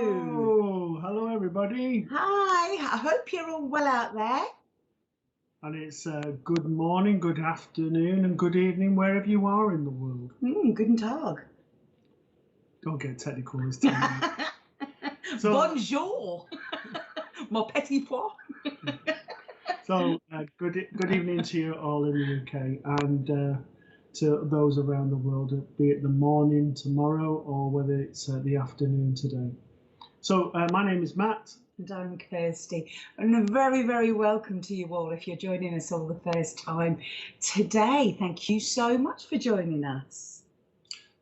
Hello. Hello, everybody. Hi. I hope you're all well out there. And it's good morning, good afternoon, and good evening, wherever you are in the world. Guten Tag. Don't get technical this time. Bonjour. Mon petit pois. So, good evening to you all in the UK and to those around the world, be it the morning tomorrow or whether it's the afternoon today. So, my name is Matt. And I'm Kirsty. And a very, very welcome to you all if you're joining us all the first time today. Thank you so much for joining us.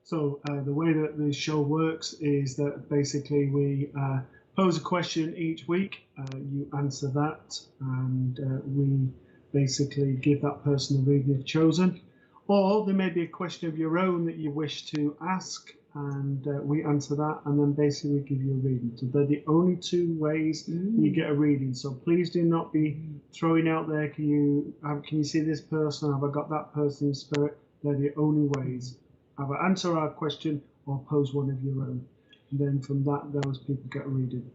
So, the way that the show works is that basically we pose a question each week, you answer that, and we basically give that person a reading if chosen. Or there may be a question of your own that you wish to ask, and we answer that, and then basically give you a reading. So they're the only two ways you get a reading. So please do not be throwing out there, can you see this person? Have I got that person in spirit? They're the only ways. Either answer our question or pose one of your own. And then from that, those people get a reading.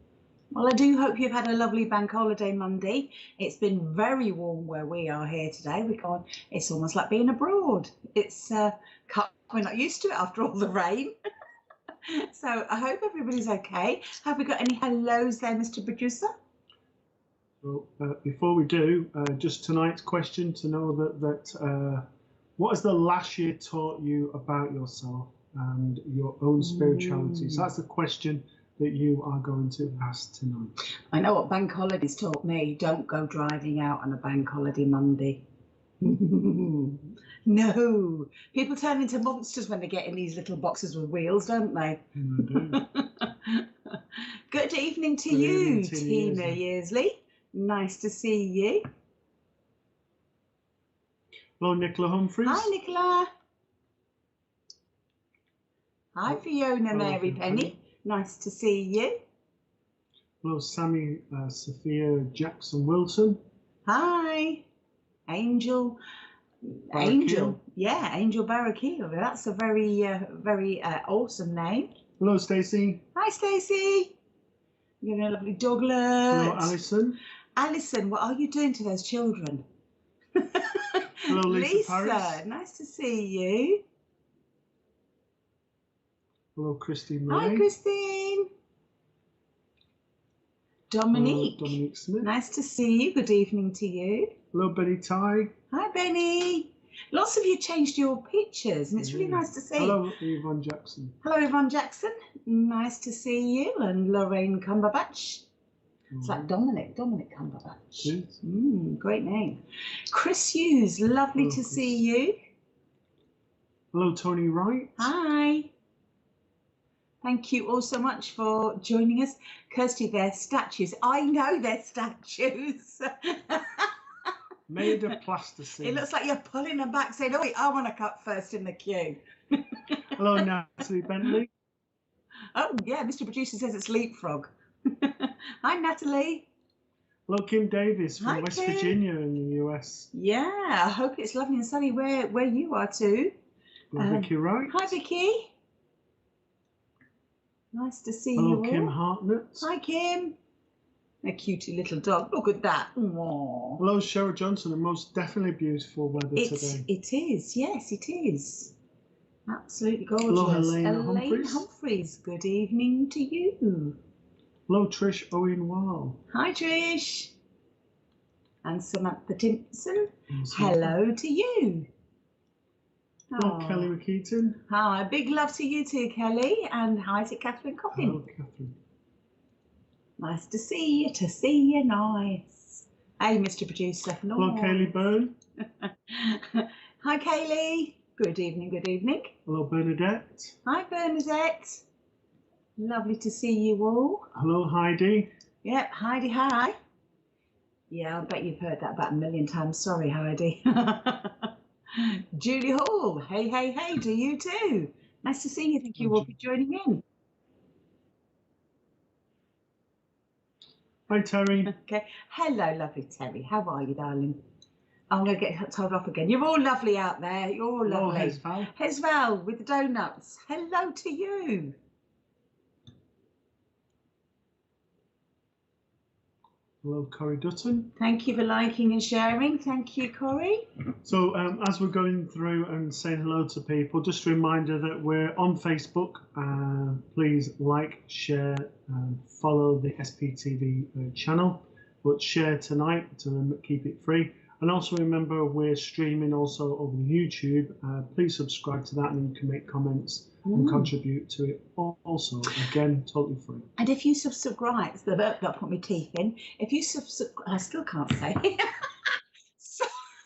Well, I do hope you've had a lovely bank holiday Monday. It's been very warm where we are here today. It's almost like being abroad. We're not used to it after all the rain. So I hope everybody's okay. Have we got any hellos there, Mr. Producer? Well, before we do, just tonight's question to know that what has the last year taught you about yourself and your own spirituality? So that's the question that you are going to ask tonight. I know what bank holidays taught me. Don't go driving out on a bank holiday Monday. No. People turn into monsters when they get in these little boxes with wheels, don't they? Good evening to you, Tina Yearsley. Nice to see you. Hello, Nicola Humphreys. Hi, Nicola. Hi, Fiona Mary Penny. Nice to see you. Hello, Sammy Sophia Jackson Wilson. Hi. Angel. Yeah, Angel Barraquillo. That's a very awesome name. Hello, Stacey. Hi, Stacey. You're a lovely doglet. Hello, Alison. Alison, what are you doing to those children? Hello, Lisa Paris. Nice to see you. Hello, Christine Ray. Hi, Christine. Dominique. Hello, Dominique Smith. Nice to see you. Good evening to you. Hello, Benny Ty. Hi, Benny. Lots of you changed your pictures, and it's really nice to see. Hello, Yvonne Jackson. Hello, Yvonne Jackson. Nice to see you. And Lorraine Cumberbatch. It's like Dominic Cumberbatch. Yes. Great name. Chris Hughes, lovely to see you. Hello, Tony Wright. Hi. Thank you all so much for joining us. Kirsty, they're statues. I know they're statues. Made of plasticine. It looks like you're pulling them back saying, oh, wait, I want to cut first in the queue. Hello, Natalie Bentley. Oh, yeah, Mr. Producer says it's leapfrog. Hi, Natalie. Hello, Kim Davis from West Virginia in the US. Yeah, I hope it's lovely and sunny where you are too. Hello, Vicky Wright. Hi, Vicky. Nice to see you all. Hello, Kim Hartnett. Hi, Kim. A cutie little dog. Look at that. Aww. Hello, Cheryl Johnson. And most definitely beautiful weather today. It is. Yes, it is. Absolutely gorgeous. Hello, Helena Humphreys. Humphreys. Good evening to you. Hello, Trish Owen Wall. Hi, Trish. And Samantha Timpson. Hello to you. Hello, Kelly McKeaton. Hi, big love to you too, Kelly. And hi to Catherine Coppin. Hello, Catherine. Nice to see you, nice. Hey, Mr. Producer. Nice. Hello, Kaylee Byrne. Hi, Kaylee. Good evening. Hello, Bernadette. Hi, Bernadette. Lovely to see you all. Hello, Heidi. Yep, Heidi, hi. Yeah, I bet you've heard that about a million times. Sorry, Heidi. Julie Hall, hey, to you too. Nice to see you. Thank you all for joining in. Hi, Terry. Okay. Hello, lovely Terry. How are you, darling? I'm going to get told off again. You're all lovely out there. You're all lovely. Hello, Hesval with the donuts. Hello to you. Hello, Corey Dutton. Thank you for liking and sharing. Thank you, Corey. So as we're going through and saying hello to people, just a reminder that we're on Facebook. Please like, share, follow the SPTV channel, but share tonight to keep it free. And also remember, we're streaming also over YouTube. Please subscribe to that, and you can make comments and contribute to it. Also, again, totally free. And if you subscribe, that put my teeth in. If you I still can't say.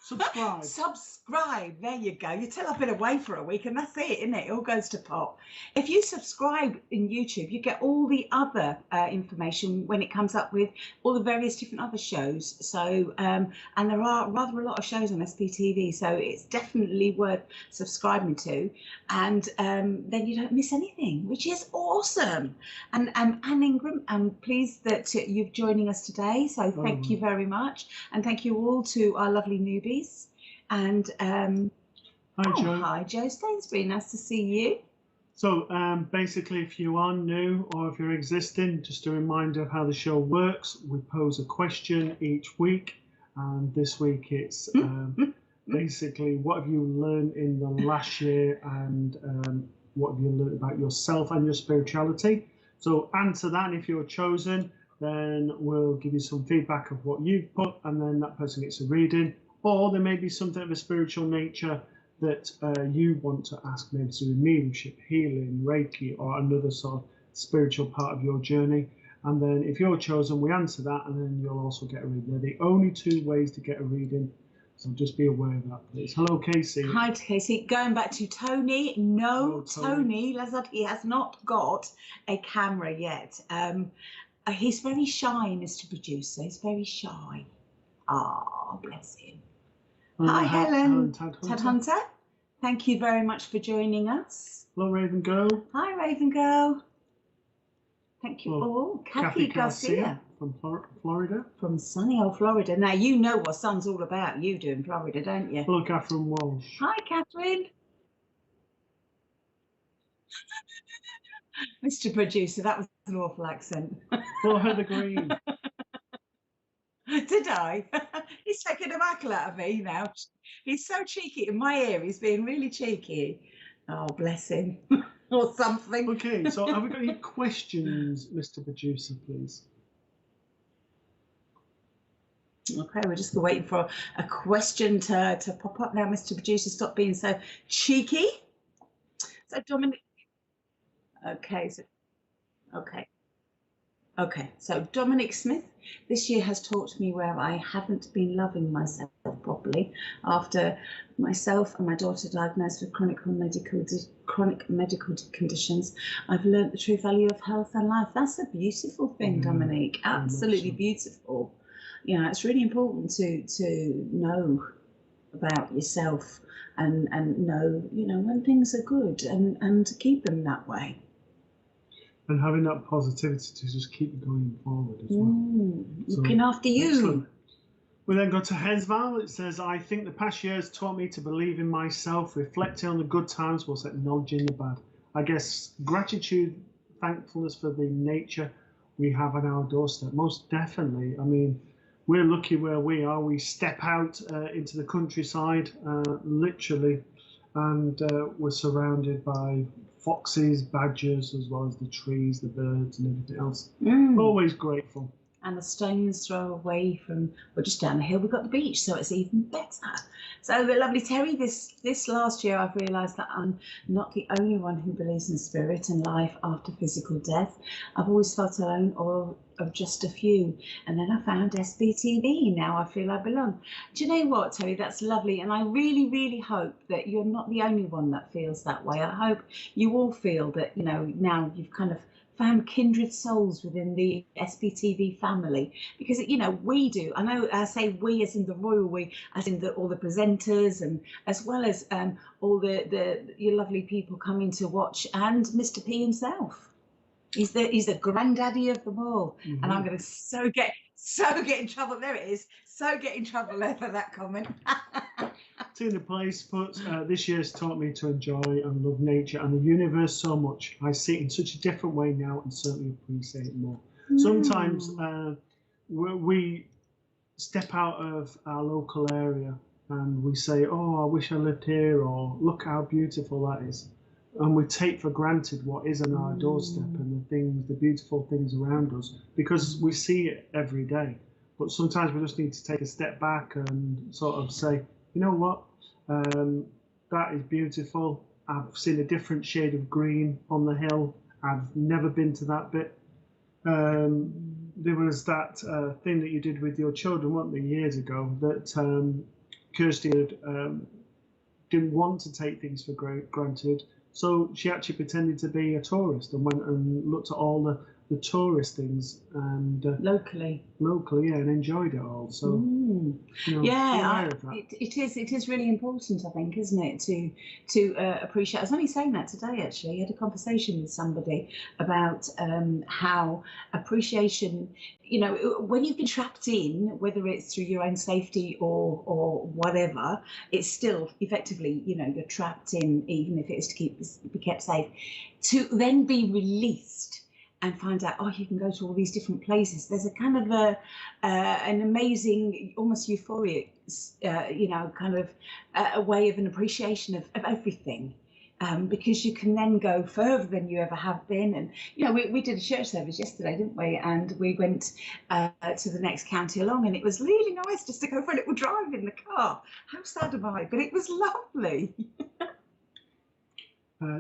Subscribe. Subscribe. There you go. You tell I've been away for a week, and that's it, isn't it? It all goes to pot. If you subscribe in YouTube, you get all the other information when it comes up with all the various different other shows. So, and there are rather a lot of shows on SPTV, so it's definitely worth subscribing to. And then you don't miss anything, which is awesome. And Annaingham, I'm pleased that you're joining us today. So thank you very much, and thank you all to our lovely newbies. And hi, Joe. Hi, Joe Stainsbury. Nice to see you. So basically, if you are new or if you're existing, just a reminder of how the show works. We pose a question each week, and this week it's basically, what have you learned in the last year, and what have you learned about yourself and your spirituality? So answer that, and if you're chosen, then we'll give you some feedback of what you've put, and then that person gets a reading. Or there may be something of a spiritual nature that you want to ask, maybe to do mediumship, healing, Reiki, or another sort of spiritual part of your journey. And then if you're chosen, we answer that, and then you'll also get a reading. They're the only two ways to get a reading, so just be aware of that, please. Hello, Casey. Hi, Casey. Going back to Tony. No, hello, Tony Lazard, he has not got a camera yet. He's very shy, Mr. Producer. He's very shy. Ah, bless him. Hi, Helen. Tad Hunter. Thank you very much for joining us. Hello, Raven Girl. Hi, Raven Girl. Thank you all. Kathy Garcia from Florida. From sunny old Florida. Now, you know what sun's all about. You do in Florida, don't you? Hello, Catherine Walsh. Hi, Catherine. Mr. Producer, that was an awful accent. Hello, Heather Green. Did I? He's taking a mackle out of me now. He's so cheeky. In my ear, he's being really cheeky. Oh, bless him. Or something. Okay, so have we got any questions, Mr. Producer, please? Okay, we're just waiting for a question to pop up now. Mr. Producer, stop being so cheeky. So, Dominic. Okay, so, okay, so Dominic Smith, this year has taught me where I haven't been loving myself properly after myself and my daughter diagnosed with chronic medical conditions. I've learnt the true value of health and life. That's a beautiful thing, Dominic, absolutely beautiful. You know, it's really important to know about yourself and know, you know, when things are good and to keep them that way. And having that positivity to just keep going forward as well. Looking after you. Excellent. We then go to Hesval. It says, I think the past year has taught me to believe in myself, reflecting on the good times whilst acknowledging the bad. I guess gratitude, thankfulness for the nature we have on our doorstep. Most definitely. I mean, we're lucky where we are. We step out into the countryside, literally, and we're surrounded by foxes, badgers, as well as the trees, the birds, and everything else. Always grateful. And the stone's throw away from, well, just down the hill, we've got the beach, so it's even better. So, lovely Terry, this last year I've realised that I'm not the only one who believes in spirit and life after physical death. I've always felt alone, or of just a few. And then I found SBTV. Now I feel I belong. Do you know what, Terry? That's lovely. And I really, really hope that you're not the only one that feels that way. I hope you all feel that, you know, now you've kind of found kindred souls within the SBTV family, because, you know, we do. I know I say we as in the royal we, as in all the presenters, and as well as all your lovely people coming to watch, and Mr. P himself. He's the granddaddy of them all. And I'm going to get in trouble. There it is. So get in trouble there for that comment. Tina Place puts, this year has taught me to enjoy and love nature and the universe so much. I see it in such a different way now and certainly appreciate it more. Sometimes we step out of our local area and we say, oh, I wish I lived here, or look how beautiful that is. And we take for granted what is on our doorstep and the beautiful things around us, because we see it every day. But sometimes we just need to take a step back and sort of say, you know what, that is beautiful. I've seen a different shade of green on the hill. I've never been to that bit. There was that thing that you did with your children, wasn't there, years ago, that Kirsty didn't want to take things for granted. So she actually pretended to be a tourist and went and looked at all the tourist things and locally, yeah, and enjoyed it all. So you know, yeah, it is really important, I think, isn't it, to appreciate. I was only saying that today, actually. I had a conversation with somebody about how appreciation, you know, when you've been trapped in, whether it's through your own safety or whatever, it's still effectively, you know, you're trapped in, even if it is to be kept safe, to then be released and find out, oh, you can go to all these different places. There's a kind of an amazing, almost euphoric, you know, kind of a way of an appreciation of everything. Because you can then go further than you ever have been. And, you know, we did a church service yesterday, didn't we? And we went to the next county along, and it was really nice just to go for a little drive in the car. How sad am I? But it was lovely.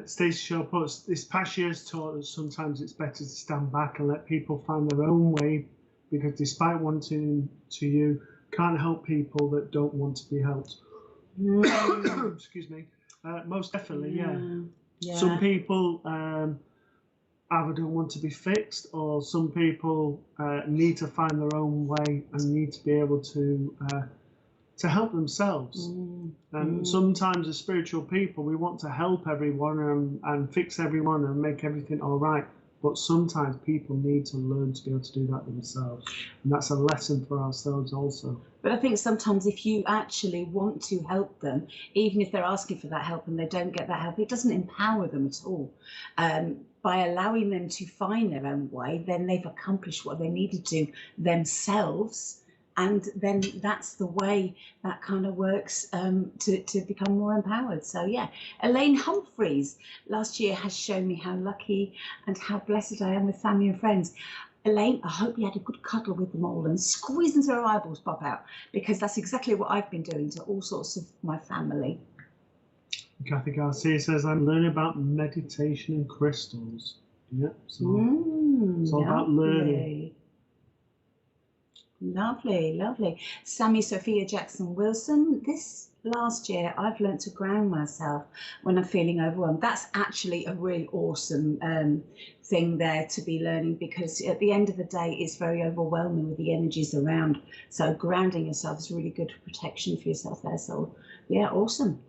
Stacey Shaw puts, this past year's taught us sometimes it's better to stand back and let people find their own way, because despite wanting to, you can't help people that don't want to be helped. Excuse me. Most definitely, yeah. Some people either don't want to be fixed, or some people need to find their own way and need to be able to help themselves. And sometimes as spiritual people, we want to help everyone and fix everyone and make everything all right. But sometimes people need to learn to be able to do that themselves. And that's a lesson for ourselves also. But I think sometimes if you actually want to help them, even if they're asking for that help and they don't get that help, it doesn't empower them at all. By allowing them to find their own way, then they've accomplished what they needed to themselves. And then that's the way that kind of works to become more empowered. So, yeah, Elaine Humphreys last year has shown me how lucky and how blessed I am with family and friends. Elaine, I hope you had a good cuddle with them all and squeeze until her eyeballs pop out, because that's exactly what I've been doing to all sorts of my family. Kathy Garcia says, I'm learning about meditation and crystals. Yep, so it's all about learning. Lovely, lovely. Sammy Sophia Jackson Wilson, this last year I've learned to ground myself when I'm feeling overwhelmed. That's actually a really awesome thing there to be learning, because at the end of the day it's very overwhelming with the energies around. So grounding yourself is really good protection for yourself there. So yeah, awesome.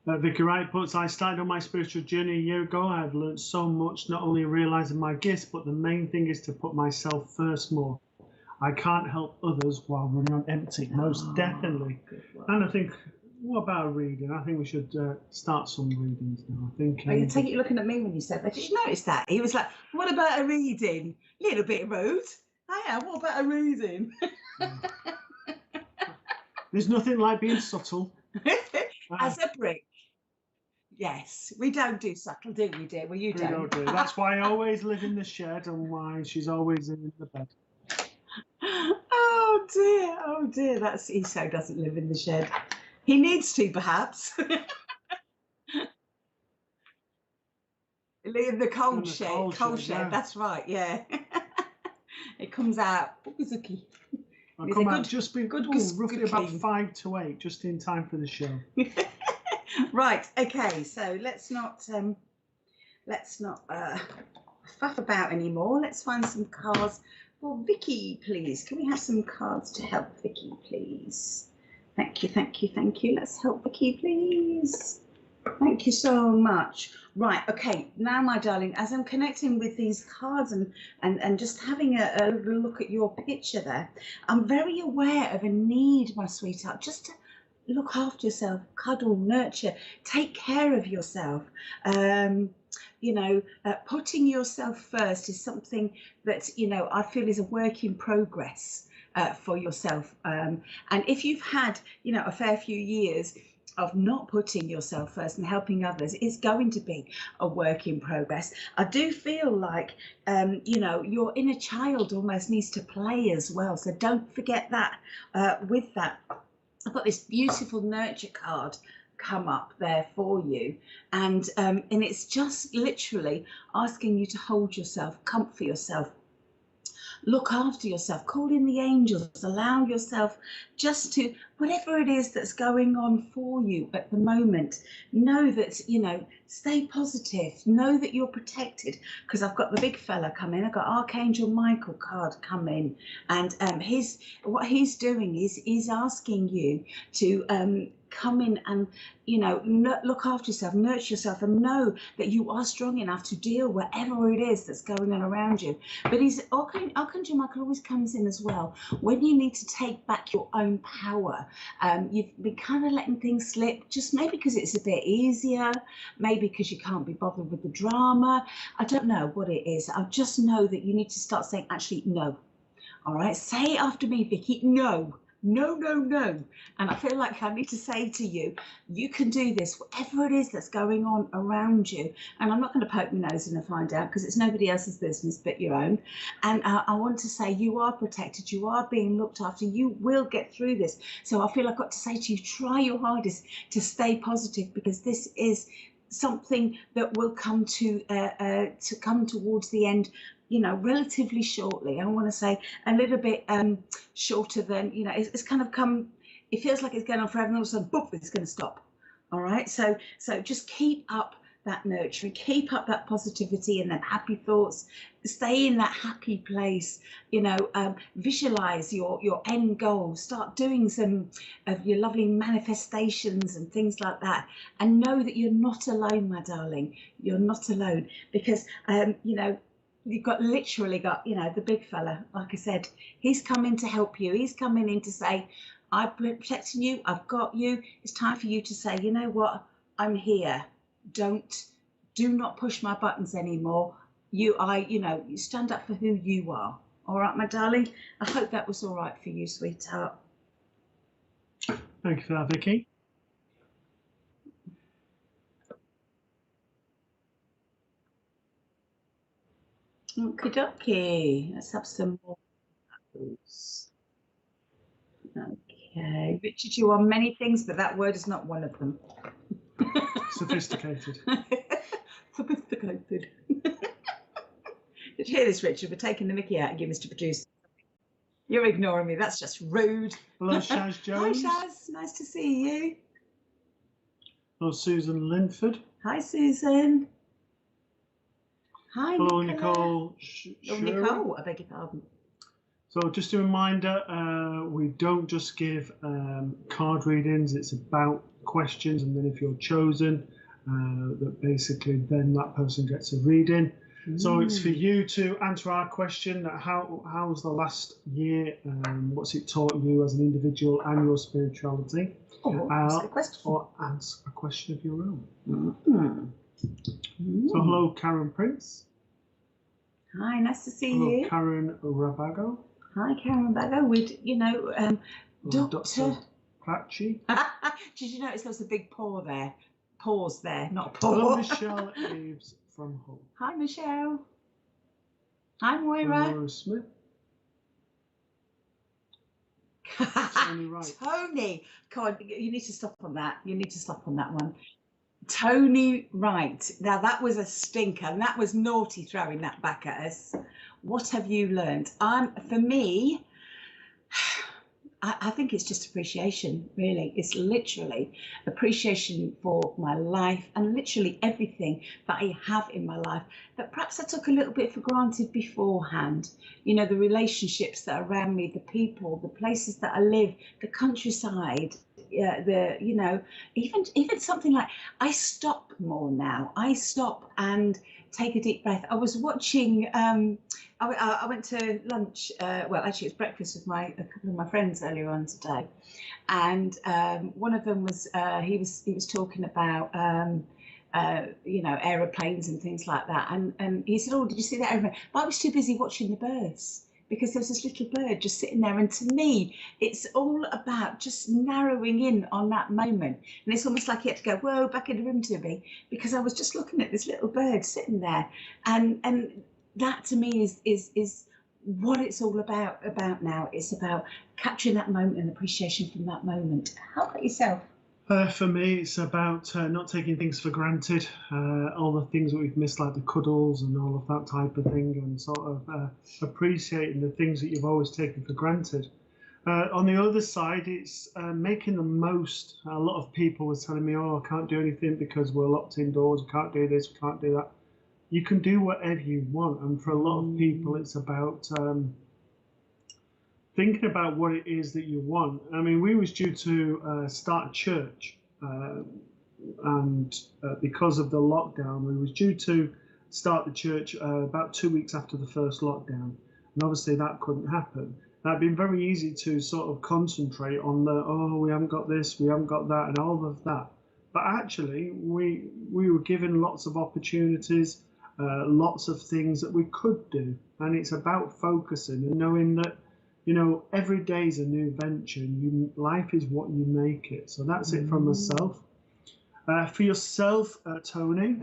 Vicky Wright puts, I started on my spiritual journey a year ago. I've learned so much, not only realizing my gifts, but the main thing is to put myself first more. I can't help others while running on empty, most definitely. And I think, what about a reading? I think we should start some readings now. I think. I take it you're looking at me when you said that. Did you notice that? He was like, what about a reading? Little bit rude. Hiya, what about a reading? There's nothing like being subtle. As a brick. Yes, we don't do subtle, do we, dear? Well, you don't. Do. That's why I always live in the shed, and why she's always in the bed. Oh dear, that's Eso doesn't live in the shed. He needs to, perhaps. In the cold shed. Cold shed, yeah. That's right, yeah. It comes out. I'll come out just roughly about 5 to 8, just in time for the show. Right, okay, so let's not faff about anymore. Let's find some cards for Vicky, please. Can we have some cards to help Vicky, please? Thank you, thank you, thank you. Let's help Vicky, please. Thank you so much. Right, okay, now, my darling, as I'm connecting with these cards and just having a look at your picture there, I'm very aware of a need, my sweetheart, just to look after yourself, cuddle, nurture, take care of yourself. putting yourself first is something that, I feel is a work in progress for yourself. And if you've had, a fair few years of not putting yourself first and helping others, it's going to be a work in progress. I do feel like, your inner child almost needs to play as well. So don't forget that. With that, I've got this beautiful nurture card come up there for you, and it's just literally asking you to hold yourself, comfort yourself, look after yourself, call in the angels, allow yourself just to, whatever it is that's going on for you at the moment, know that, stay positive, know that you're protected, because I've got the big fella coming. I've got Archangel Michael card coming, and what he's doing is he's asking you to come in and, look after yourself, nurture yourself, and know that you are strong enough to deal whatever it is that's going on around you. But Archangel Michael always comes in as well when you need to take back your own power. You've been kind of letting things slip, just maybe because it's a bit easier, maybe because you can't be bothered with the drama. I don't know what it is. I just know that you need to start saying, actually, no. All right, say it after me, Vicky. No. No, no, no. And I feel like I need to say to you, you can do this, whatever it is that's going on around you. And I'm not going to poke my nose in and find out, because it's nobody else's business but your own. And I want to say you are protected, you are being looked after, you will get through this. So I feel I've got to say to you, try your hardest to stay positive, because this is something that will come to come towards the end, relatively shortly. I want to say a little bit shorter than, it's kind of come, it feels like it's going on forever, and all of a sudden, boom, it's going to stop. All right, so just keep up that nurturing, keep up that positivity and that happy thoughts, stay in that happy place, visualize your end goal, start doing some of your lovely manifestations and things like that, and know that you're not alone, my darling. You're not alone, because you've literally got the big fella, like I said, he's coming to help you. He's coming in to say, I'm protecting you, I've got you. It's time for you to say, you know what, I'm here. Do not push my buttons anymore. You stand up for who you are. All right, my darling. I hope that was all right for you, sweetheart. Thank you for that, Vicky. Okie dokie. Let's have some more. Okay. Richard, you are many things, but that word is not one of them. Sophisticated. Sophisticated. Did you hear this, Richard? We're taking the mickey out of you, Mr. Producer. You're ignoring me. That's just rude. Hello, Shaz Jones. Hi, Shaz. Nice to see you. Hello, Susan Linford. Hi, Susan. Hi, hello, Nicole. Nicole. I beg your pardon. So just a reminder, we don't just give card readings. It's about questions, and then if you're chosen, that basically then that person gets a reading. So it's for you to answer our question: how was the last year? What's it taught you as an individual and your spirituality? Ask a question. Or answer a question of your own. Mm-hmm. So hello, Karen Prince. Hi, nice to see hello, you. Karen Rabago. Hi, Karen Rabago. With Dr. Patchy. Did you notice there was a big pause there, not a paw. Hello, Michelle Eves from Hull. Hi, Michelle. Hi, Moira. Laura Smith. Tony Wright. Tony, God, you need to stop on that. You need to stop on that one. Tony Wright. Now that was a stinker, and that was naughty throwing that back at us. What have you learned? For me, I think it's just appreciation, really. It's literally appreciation for my life and literally everything that I have in my life that perhaps I took a little bit for granted beforehand. The relationships that are around me, the people, the places that I live, the countryside, even something like, I stop more now. I stop and take a deep breath. I was watching, I went to lunch, well, actually it was breakfast with a couple of my friends earlier on today. And one of them was, he was talking about you know, aeroplanes and things like that. And he said, "Oh, did you see that aeroplane?" But I was too busy watching the birds because there was this little bird just sitting there. And to me, it's all about just narrowing in on that moment. And it's almost like you had to go, "Whoa, back in the room to me," because I was just looking at this little bird sitting there. And that to me is what it's all about now. It's about capturing that moment and appreciation from that moment. How about yourself? For me, it's about not taking things for granted, all the things that we've missed, like the cuddles and all of that type of thing, and sort of appreciating the things that you've always taken for granted. On the other side, it's making the most. A lot of people were telling me, "Oh, I can't do anything because we're locked indoors, we can't do this, we can't do that." You can do whatever you want, and for a lot of people, it's about thinking about what it is that you want. I mean, we was due to start a church, and because of the lockdown, we was due to start the church about 2 weeks after the first lockdown, and obviously that couldn't happen. Now, it'd been very easy to sort of concentrate on the, oh, we haven't got this, we haven't got that, and all of that. But actually, we were given lots of opportunities, lots of things that we could do, and it's about focusing and knowing that, you know, every day is a new venture. Life is what you make it. So that's it from myself. For yourself, Tony,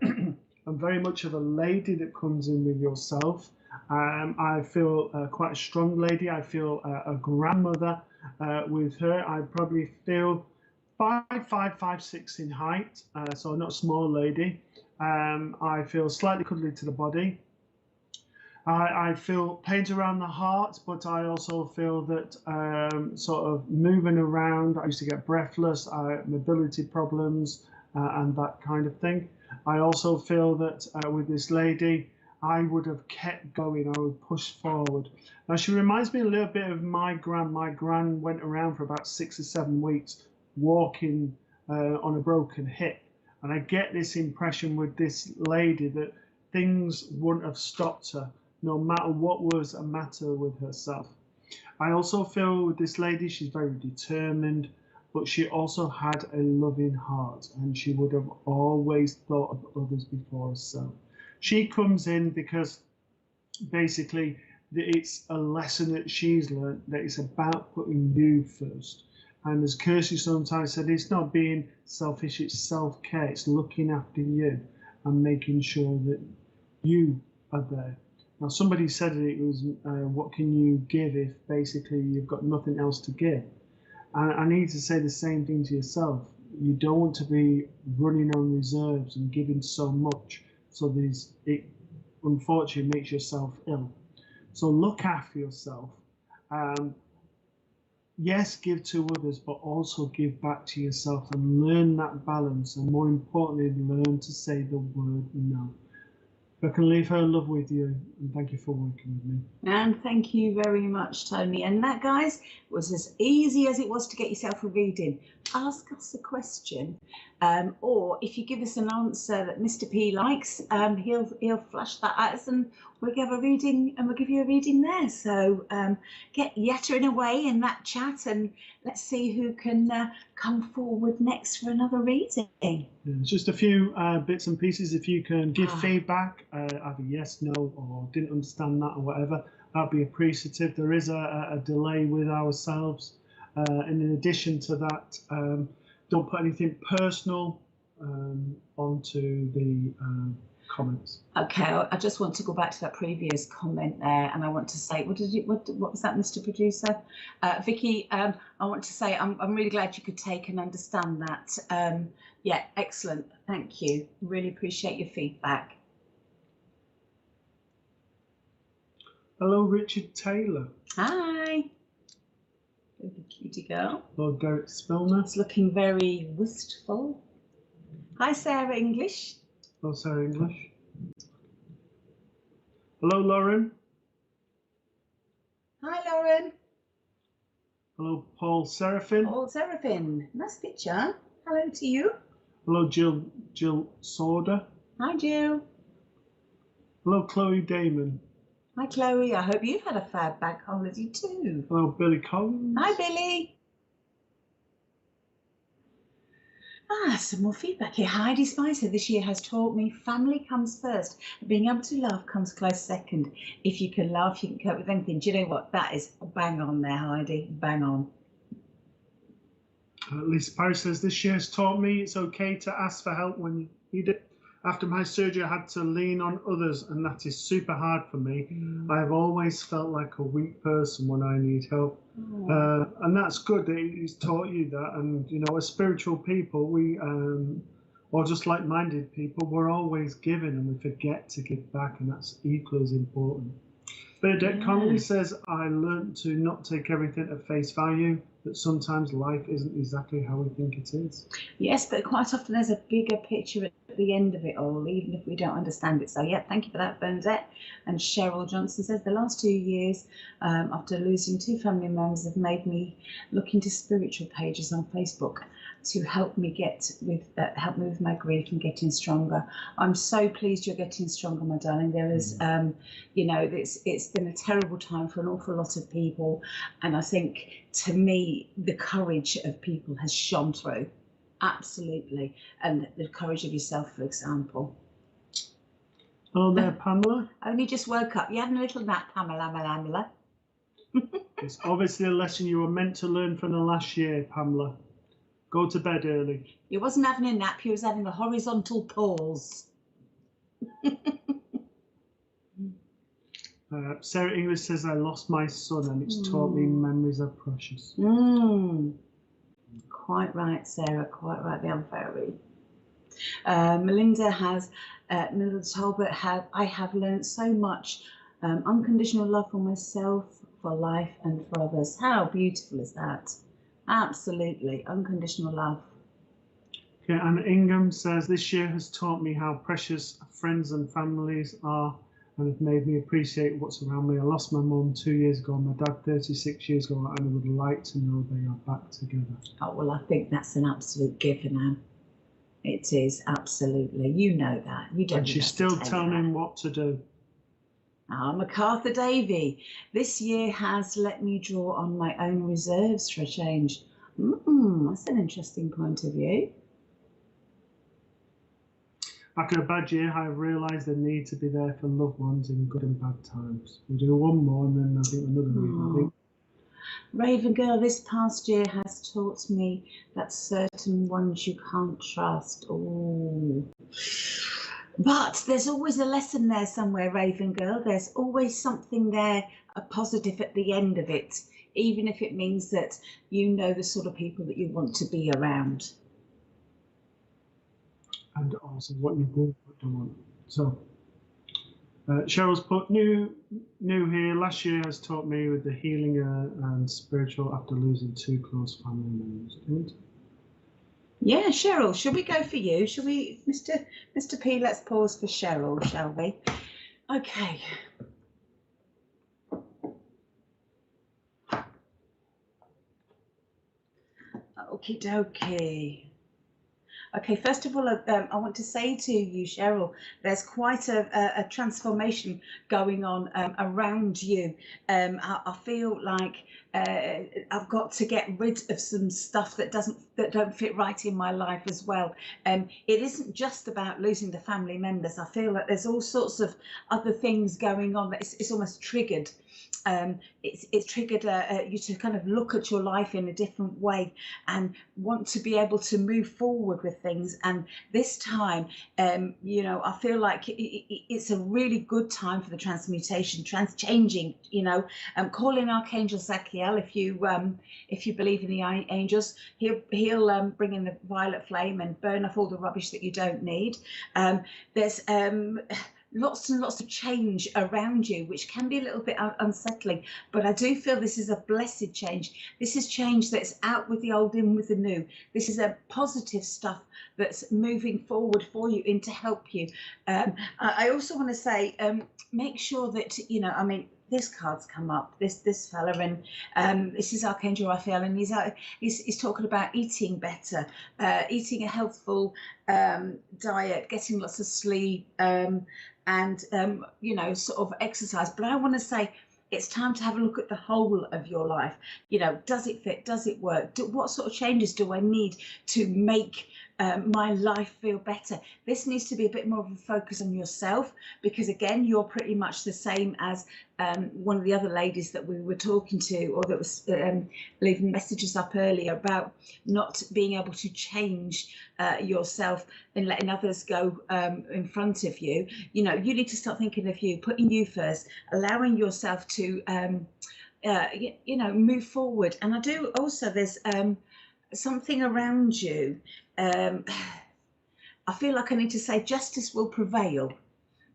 I'm very much of a lady that comes in with yourself. I feel quite a strong lady. I feel a grandmother with her. I probably feel 5'5", 5'6" in height, so not a small lady. I feel slightly cuddly to the body. I feel pains around the heart, but I also feel that sort of moving around, I used to get breathless, mobility problems, and that kind of thing. I also feel that with this lady, I would have kept going, I would push forward. Now, she reminds me a little bit of my gran. My gran went around for about 6 or 7 weeks walking on a broken hip. And I get this impression with this lady that things wouldn't have stopped her, no matter what was a matter with herself. I also feel with this lady, she's very determined, but she also had a loving heart, and she would have always thought of others before herself. She comes in because basically it's a lesson that she's learned, that it's about putting you first. And as Kirsty sometimes said, it's not being selfish, it's self-care, it's looking after you and making sure that you are there. Now, somebody said it was, what can you give if basically you've got nothing else to give? And I need to say the same thing to yourself. You don't want to be running on reserves and giving so much, so it unfortunately makes yourself ill. So look after yourself. Yes, give to others, but also give back to yourself and learn that balance. And more importantly, learn to say the word no. I can leave her love with you, and thank you for working with me. And thank you very much, Tony. And that, guys, was as easy as it was to get yourself a reading. Ask us a question, or if you give us an answer that Mr. P likes, he'll flash that at us, and we'll give a reading, and we'll give you a reading there. So get yattering away in that chat, and let's see who can come forward next for another reading. Yeah, just a few bits and pieces. If you can give feedback, either yes, no, or didn't understand that, or whatever, that'd be appreciative. There is a delay with ourselves. And in addition to that, don't put anything personal onto the comments. Okay, I just want to go back to that previous comment there, and I want to say, what was that, Mr. Producer? Vicky, I want to say I'm really glad you could take and understand that. Yeah, excellent. Thank you. Really appreciate your feedback. Hello, Richard Taylor. Hi. Little cutie girl. Hello, Derek Spillner. It's looking very wistful. Hi, Sarah English. Hello, Sarah English. Hello, Lauren. Hi, Lauren. Hello, Paul Seraphin. Paul Seraphin. Nice picture. Hello to you. Hello, Jill Sauder. Hi, Jill. Hello, Chloe Damon. Hi, Chloe. I hope you've had a fab bank holiday too. Hello, Billy Collins. Hi, Billy. Some more feedback here. Heidi Spicer, this year has taught me family comes first. Being able to laugh comes close second. If you can laugh, you can cope with anything. Do you know what? That is bang on there, Heidi. Bang on. Lisa Parrish says, this year has taught me it's okay to ask for help when you need it. After my surgery, I had to lean on others, and that is super hard for me. I have always felt like a weak person when I need help. And that's good that he's taught you that. And, you know, as spiritual people, we, or just like-minded people, we're always giving and we forget to give back, and that's equally as important. Bernadette Connolly says, I learned to not take everything at face value, that sometimes life isn't exactly how we think it is. Yes, but quite often there's a bigger picture at the end of it all, even if we don't understand it. So, yeah, thank you for that, Bernadette. And Cheryl Johnson says, the last 2 years, after losing 2 family members, have made me look into spiritual pages on Facebook to help me help me with my grief and getting stronger. I'm so pleased you're getting stronger, my darling. There is, you know, it's been a terrible time for an awful lot of people, and I think, to me, the courage of people has shone through, absolutely, and the courage of yourself, for example. Hello there, Pamela. Only just woke up. You had a little nap, Pamela. It's obviously a lesson you were meant to learn from the last year, Pamela. Go to bed early. You wasn't having a nap, you was having a horizontal pause. Sarah English says, I lost my son and it's taught me memories are precious. Quite right, Sarah, quite right. They are very. Melinda Talbot, I have learned so much unconditional love for myself, for life and for others. How beautiful is that? Absolutely, unconditional love. Okay, Annaingham says, this year has taught me how precious friends and families are and have made me appreciate what's around me. I lost my mum 2 years ago, my dad 36 years ago, and I would like to know they are back together. Oh, well, I think that's an absolute given, Anne. It is, absolutely. You know that. You don't. And she's still telling him what to do. MacArthur Davey, this year has let me draw on my own reserves for a change. That's an interesting point of view. After a bad year, I have realised the need to be there for loved ones in good and bad times. We'll do one more and then I think another reading. Raven Girl, this past year has taught me that certain ones you can't trust. But there's always a lesson there somewhere, Raven Girl. There's always something there, a positive at the end of it, even if it means that you know the sort of people that you want to be around. And also what you don't want. So, Cheryl's put new here. Last year has taught me with the healing and spiritual after losing 2 close family members. Yeah, Cheryl, shall we go for you? Shall we, Mr. P, let's pause for Cheryl, shall we? Okay. Okie dokie. Okay, first of all, I want to say to you, Cheryl, there's quite a transformation going on around you. I feel like I've got to get rid of some stuff that don't fit right in my life as well. It isn't just about losing the family members. I feel like there's all sorts of other things going on that it's almost triggered. It's triggered you to kind of look at your life in a different way and want to be able to move forward with things. And this time, you know, I feel like it's a really good time for the transmutation, changing. You know, call in Archangel Zachiel if you believe in the angels. He'll bring in the violet flame and burn off all the rubbish that you don't need. There's lots and lots of change around you, which can be a little bit unsettling, but I do feel this is a blessed change. This is change that's out with the old, in with the new. This is a positive stuff that's moving forward for you and to help you. I also want to say, make sure that, you know, I mean, this card's come up, this fella, and this is Archangel Raphael, and he's talking about eating better, eating a healthful diet, getting lots of sleep, and you know, sort of exercise. But I want to say, it's time to have a look at the whole of your life. You know, does it fit? Does it work? What sort of changes do I need to make my life feel better. This needs to be a bit more of a focus on yourself, because again, you're pretty much the same as one of the other ladies that we were talking to, or that was leaving messages up earlier about not being able to change yourself and letting others go in front of you. You know, you need to start thinking of you, putting you first, allowing yourself to you know, move forward. And I do also, there's something around you. I feel like I need to say justice will prevail.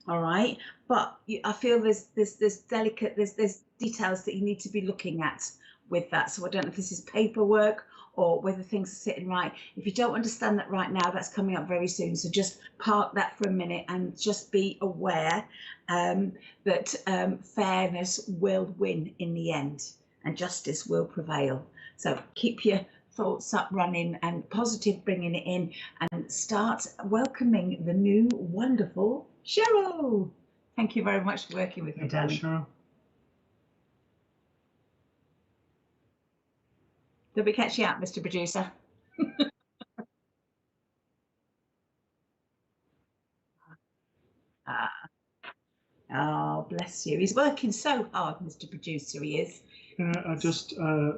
All right, but I feel there's delicate, there's details that you need to be looking at with that. So I don't know if this is paperwork or whether things are sitting right. If you don't understand that right now, that's coming up very soon. So just park that for a minute and just be aware that fairness will win in the end and justice will prevail. So keep your thoughts up running and positive, bringing it in, and start welcoming the new wonderful Cheryl. Thank you very much for working with me, darling. Cheryl. Did we catch you out, Mr. Producer? Oh, bless you. He's working so hard, Mr. Producer, he is. I just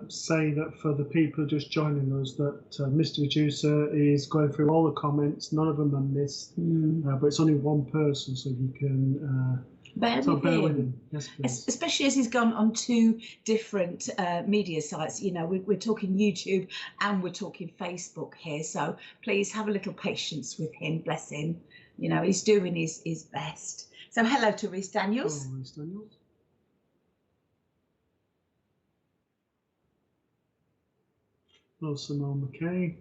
say that for the people just joining us, that Mr. Producer is going through all the comments. None of them are missed, but it's only one person, so you can bear with him. Yes, please. Especially as he's gone on 2 different media sites. You know, we're talking YouTube and we're talking Facebook here. So please have a little patience with him. Bless him. You know, he's doing his best. So hello to Rhys Daniels. Hello, Rhys Daniels. Hello, Simone McKay.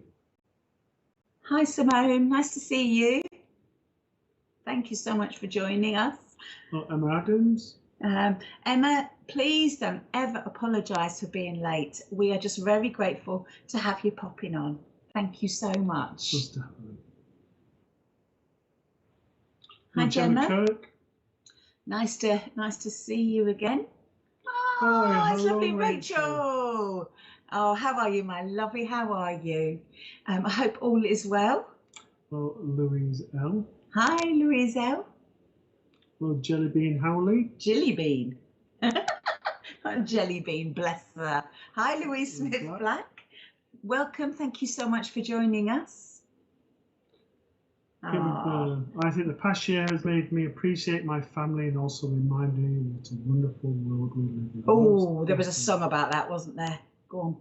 Hi, Simone. Nice to see you. Thank you so much for joining us. Hello, Emma Adams. Emma, please don't ever apologise for being late. We are just very grateful to have you popping on. Thank you so much. Just definitely. Hi, Gemma. Kirk. Nice to see you again. Oh, Hi, it's hello, lovely, Rachel. Oh, how are you, my lovely? How are you? I hope all is well. Well, Louise L. Hi, Louise L. Well, Jellybean Howley. Jellybean. Jellybean, bless her. Hi, Louise Smith Black. Welcome. Thank you so much for joining us. I think the past year has made me appreciate my family and also reminded me what a wonderful world we live in. Oh, there was a song about that, wasn't there? Go on.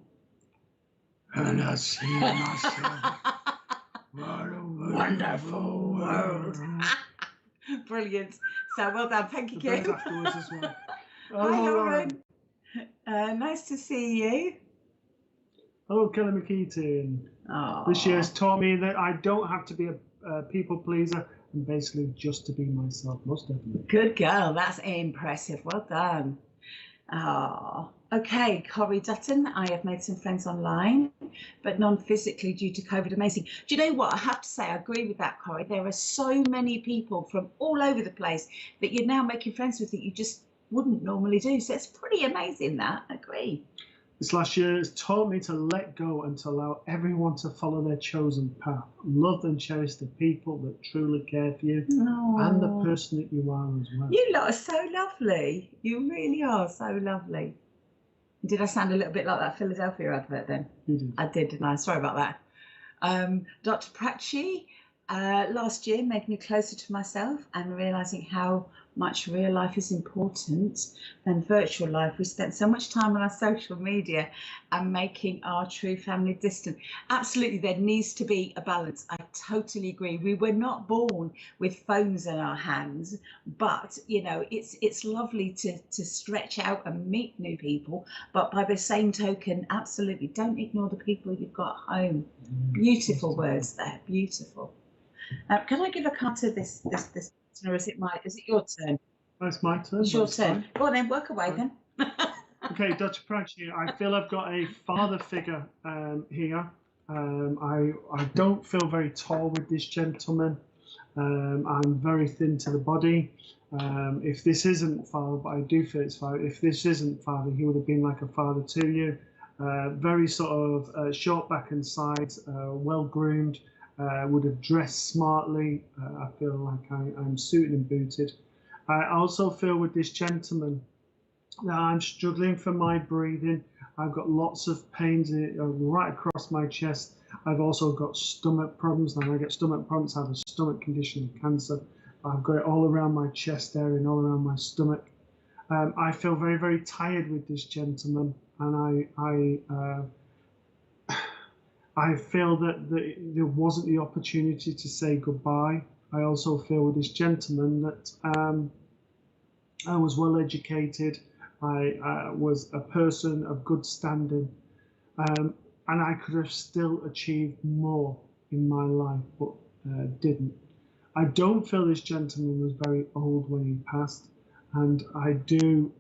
And I see myself. What a wonderful world. Brilliant. So well done. Thank you, Kim. Afterwards as well. Hi, Lauren. Nice to see you. Hello, Kelly McKeaton. This year has taught me that I don't have to be a people pleaser and basically just to be myself, most definitely. Good girl. That's impressive. Well done. Okay, Corrie Dutton. I have made some friends online, but none physically due to COVID. Amazing. Do you know what? I have to say, I agree with that, Corrie. There are so many people from all over the place that you're now making friends with that you just wouldn't normally do. So it's pretty amazing that. I agree. This last year has taught me to let go and to allow everyone to follow their chosen path. Love and cherish the people that truly care for you and the person that you are as well. You lot are so lovely. You really are so lovely. Did I sound a little bit like that Philadelphia advert then? You did. I did, didn't I? Sorry about that. Dr. Prachi, last year made me closer to myself and realising how much real life is important than virtual life. We spent so much time on our social media and making our true family distant. Absolutely, there needs to be a balance. I totally agree. We were not born with phones in our hands, but you know, it's lovely to stretch out and meet new people. But by the same token, absolutely, don't ignore the people you've got at home. Beautiful words there, beautiful. Can I give a card to this, or is it your turn? It's my turn. It's your turn. Go on then, work away then. Okay, Dr. Prachi, I feel I've got a father figure here. I don't feel very tall with this gentleman. I'm very thin to the body. If this isn't father, but I do feel it's father. If this isn't father, he would have been like a father to you. Very sort of short back and sides, well groomed. would have dressed smartly. I feel like I'm suited and booted. I also feel with this gentleman that I'm struggling for my breathing. I've got lots of pains right across my chest. I've also got stomach problems. Now I get stomach problems. I have a stomach condition of cancer. I've got it all around my chest area and all around my stomach. I feel very, very tired with this gentleman, and I feel that there wasn't the opportunity to say goodbye. I also feel with this gentleman that I was well educated. I was a person of good standing, and I could have still achieved more in my life, but didn't. I don't feel this gentleman was very old when he passed, and I do.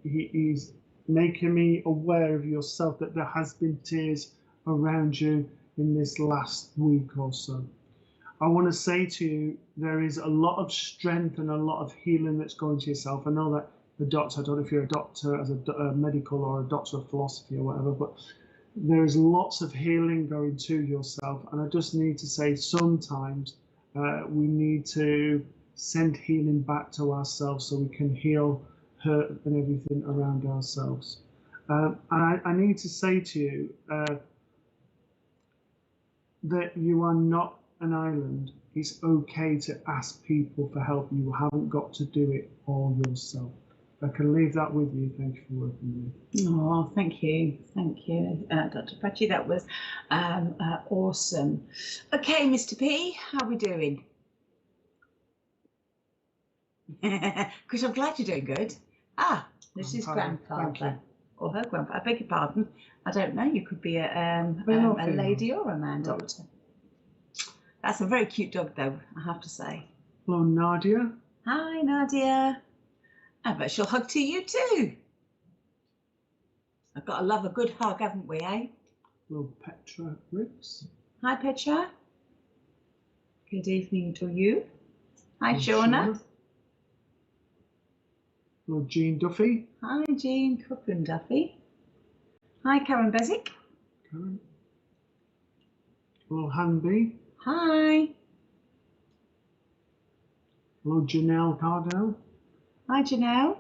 He's making me aware of yourself that there has been tears around you in this last week or so. I want to say to you, there is a lot of strength and a lot of healing that's going to yourself. I know that the doctor, I don't know if you're a doctor as a medical or a doctor of philosophy or whatever, but there is lots of healing going to yourself. And I just need to say sometimes we need to send healing back to ourselves so we can heal hurt and everything around ourselves. And I need to say to you that you are not an island. It's okay to ask people for help. You haven't got to do it all yourself. I can leave that with you. Thank you for working with me. Oh, thank you, Dr. Patchy. That was awesome. Okay, Mr. P, how are we doing? Because I'm glad you're doing good. This is grandfather or her grandfather. I beg your pardon. I don't know. You could be a lady or a man, doctor. That's a very cute dog, though, I have to say. Hello, Nadia. Hi, Nadia. I bet she'll hug to you too. I've got to love a good hug, haven't we, eh? Hello, Petra Ricks. Hi, Petra. Good evening to you. Hi, Shauna. Hello, Jean Duffy. Hi, Jean Cook and Duffy. Hi, Karen Bezick. Karen. Hello, Hanby. Hi. Hello, Janelle Cardell. Hi, Janelle.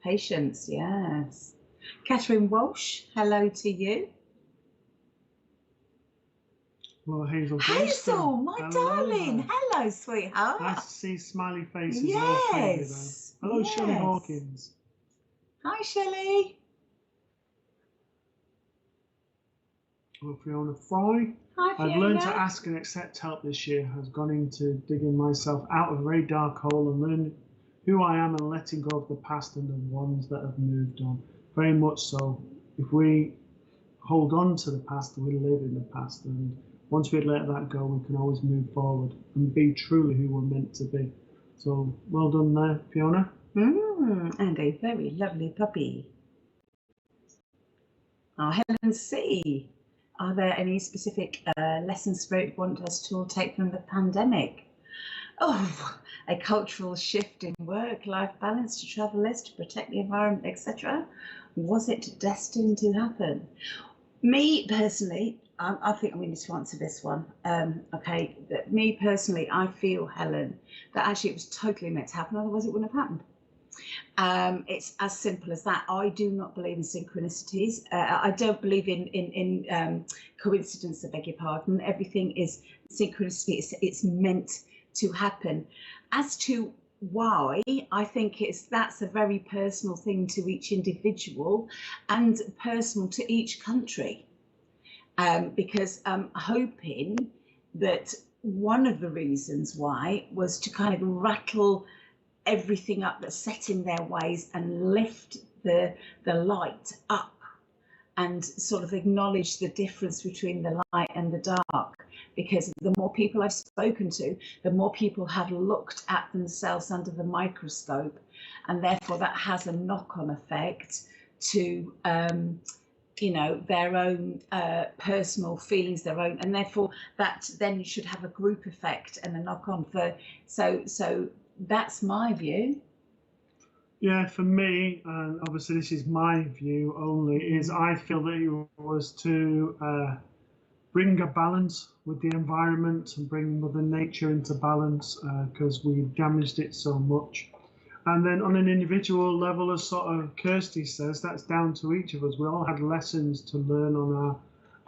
Patience, yes. Catherine Walsh, hello to you. Hello, Hazel. Hazel, my darling. Hello, sweetheart. Nice to see smiley faces. Yes. Hello, yes. Shelley Hawkins. Hi, Shelley. Hello, Fiona Fryer. Hi, Fiona. I've learned to ask and accept help this year. Has gone into digging myself out of a very dark hole and learning who I am and letting go of the past and the ones that have moved on. Very much so. If we hold on to the past, we live in the past. And once we let that go, we can always move forward and be truly who we're meant to be. So well done there, Fiona. And a very lovely puppy. Helen C. Are there any specific lessons Spirit want us to all take from the pandemic? Oh, a cultural shift in work-life balance, to travel less, to protect the environment, etc. Was it destined to happen? Me personally, I think I'm going to answer this one. Okay, me personally, I feel, Helen, that actually it was totally meant to happen, otherwise it wouldn't have happened. It's as simple as that. I do not believe in synchronicities. I don't believe in coincidence, I beg your pardon. Everything is synchronicity. It's meant to happen. As to why, I think that's a very personal thing to each individual and personal to each country. Because I'm hoping that one of the reasons why was to kind of rattle everything up that's set in their ways and lift the light up and sort of acknowledge the difference between the light and the dark. Because the more people I've spoken to, the more people have looked at themselves under the microscope, and therefore that has a knock-on effect to their own personal feelings, and therefore that then should have a group effect and a knock-on for. So that's my view. Yeah, for me, and obviously this is my view only, is I feel that it was to bring a balance with the environment and bring Mother Nature into balance because we've damaged it so much. And then on an individual level, as sort of Kirsty says, that's down to each of us. We all had lessons to learn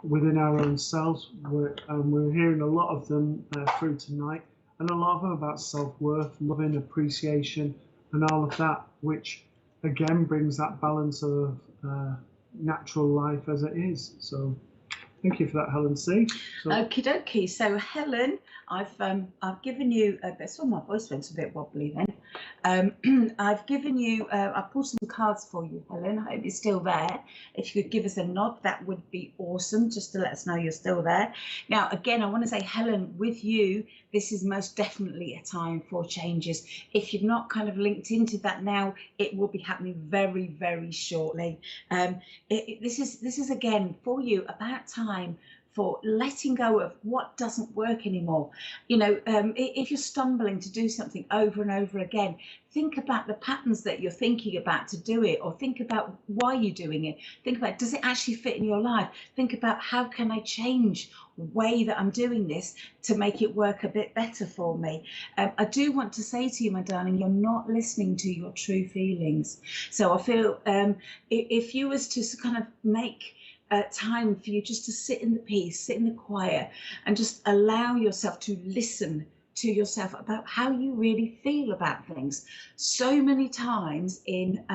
within our own selves, and we're hearing a lot of them through tonight, and a lot of them about self-worth, loving, appreciation, and all of that, which again brings that balance of natural life as it is. So thank you for that, Helen C. Okie dokie. So Helen, I've given you. Sorry, my voice went a bit wobbly then. I've given you. I've pulled some cards for you, Helen. I hope you're still there. If you could give us a nod, that would be awesome, just to let us know you're still there. Now, again, I want to say, Helen, with you, this is most definitely a time for changes. If you've not kind of linked into that now, it will be happening very, very shortly. This is again for you about time for letting go of what doesn't work anymore. You know, if you're stumbling to do something over and over again, think about the patterns that you're thinking about to do it, or think about why you're doing it. Think about, does it actually fit in your life? Think about, how can I change the way that I'm doing this to make it work a bit better for me? I do want to say to you, my darling, you're not listening to your true feelings. So I feel if you was to kind of make time for you just to sit in the peace, sit in the quiet, and just allow yourself to listen to yourself about how you really feel about things. So many times in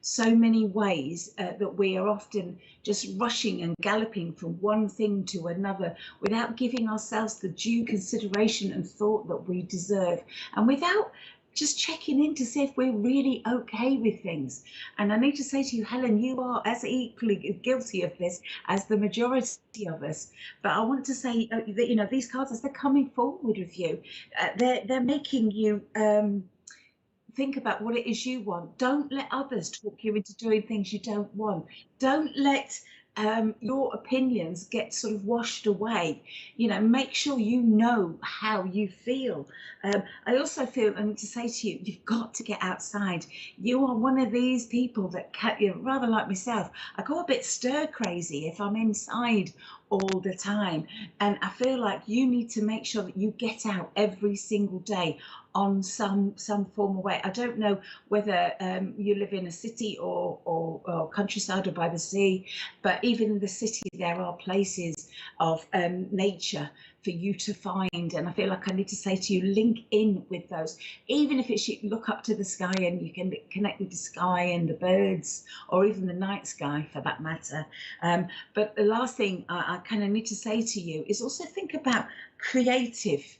so many ways that we are often just rushing and galloping from one thing to another without giving ourselves the due consideration and thought that we deserve, and without just checking in to see if we're really okay with things. And I need to say to you, Helen, you are as equally guilty of this as the majority of us. But I want to say that, you know, these cards, as they're coming forward with you, they're making you think about what it is you want. Don't let others talk you into doing things you don't want. Don't let your opinions get sort of washed away. You know, make sure you know how you feel. I also feel, I need to say to you, you've got to get outside. You are one of these people that you're rather like myself. I go a bit stir crazy if I'm inside all the time, and I feel like you need to make sure that you get out every single day on some form of way. I don't know whether you live in a city or countryside or by the sea, but even in the city there are places of nature for you to find, and I feel like I need to say to you, link in with those. Even if it's you look up to the sky and you can connect with the sky and the birds, or even the night sky for that matter. But the last thing I kind of need to say to you is also think about creative,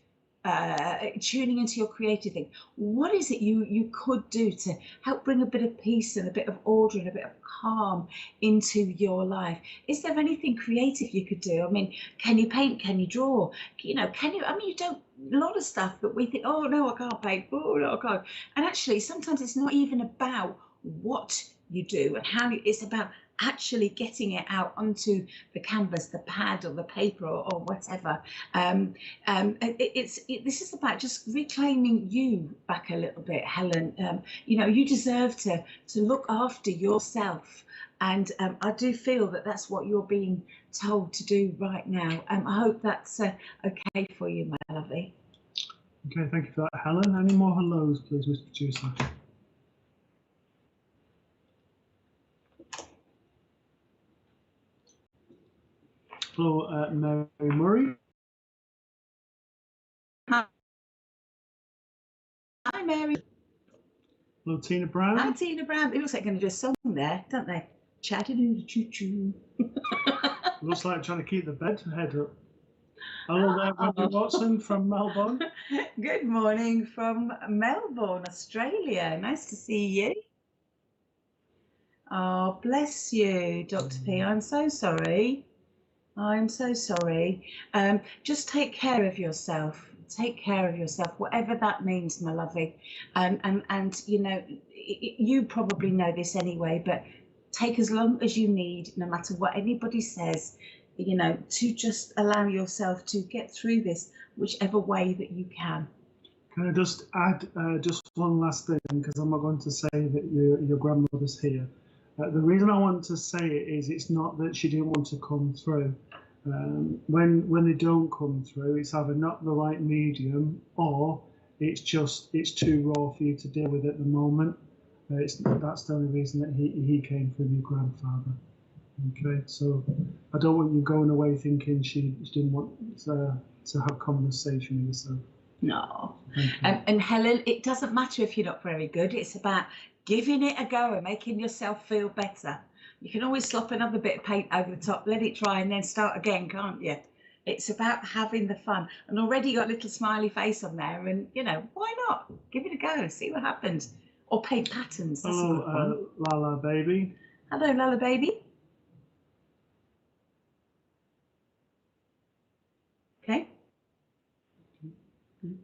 tuning into your creative thing. What is it you could do to help bring a bit of peace and a bit of order and a bit of calm into your life? Is there anything creative you could do? I mean, can you paint? Can you draw? You know, can you, I mean, you don't, a lot of stuff that we think, oh no, I can't paint, oh no, I can't. And actually, sometimes it's not even about what you do and how it's about actually getting it out onto the canvas, the pad or the paper or whatever. This is about just reclaiming you back a little bit, Helen. You know, you deserve to look after yourself. And I do feel that that's what you're being told to do right now. I hope that's okay for you, my lovely. Okay, thank you for that, Helen. Any more hellos, please, Mr. Producer? Hello, Mary Murray. Hi, Mary. Hello, Tina Brown. Hi, Tina Brown. It looks like they're going to do a song there, don't they? Chatty-doo-choo-choo. Looks like trying to keep the bed head up. Hello there, Wendy Watson from Melbourne. Good morning from Melbourne, Australia. Nice to see you. Oh, bless you, Dr. P. I'm so sorry. I'm so sorry. Just take care of yourself. Take care of yourself, whatever that means, my lovey. And you know, you probably know this anyway, but take as long as you need, no matter what anybody says, you know, to just allow yourself to get through this, whichever way that you can. Can I just add just one last thing, because I'm not going to say that your grandmother's here. The reason I want to say it is it's not that she didn't want to come through. When they don't come through, it's either not the right medium, or it's too raw for you to deal with at the moment. That's the only reason that he came from your grandfather. Okay, so I don't want you going away thinking she didn't want to have conversation with yourself. No. Okay. And Helen, it doesn't matter if you're not very good. It's about giving it a go and making yourself feel better. You can always slop another bit of paint over the top, let it dry, and then start again, can't you? It's about having the fun. And already you got a little smiley face on there, and why not? Give it a go, see what happens. Or paint patterns. That's a good one. Lala baby. Hello, Lala baby. Okay.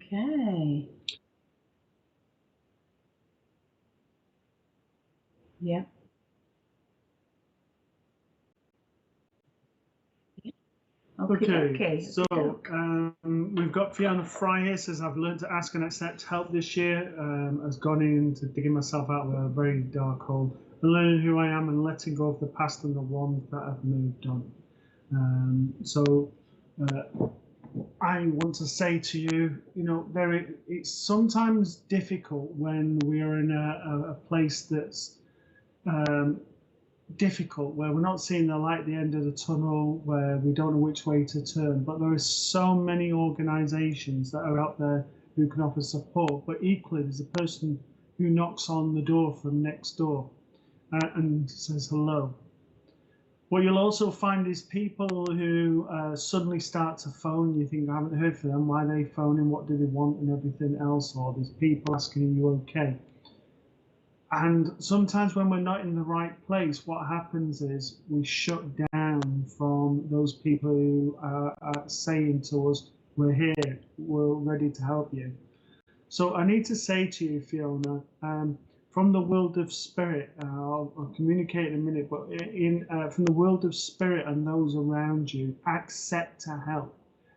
Okay. Yeah. Okay. So we've got Fiona Fryer says, I've learned to ask and accept help this year. Has gone into digging myself out of a very dark hole and learning who I am and letting go of the past and the ones that have moved on. I want to say to you, it's sometimes difficult when we are in a place that's difficult, where we're not seeing the light at the end of the tunnel, where we don't know which way to turn. But there are so many organisations that are out there who can offer support. But equally, there's a person who knocks on the door from next door and says hello. What you'll also find is people who suddenly start to phone. You think, I haven't heard from them. Why are they phoning? What do they want? And everything else. Or there's people asking, are you okay? And sometimes when we're not in the right place, what happens is we shut down from those people who are saying to us, we're here, we're ready to help you. So I need to say to you, Fiona, from the world of spirit, I'll communicate in a minute, but from the world of spirit and those around you, accept to help.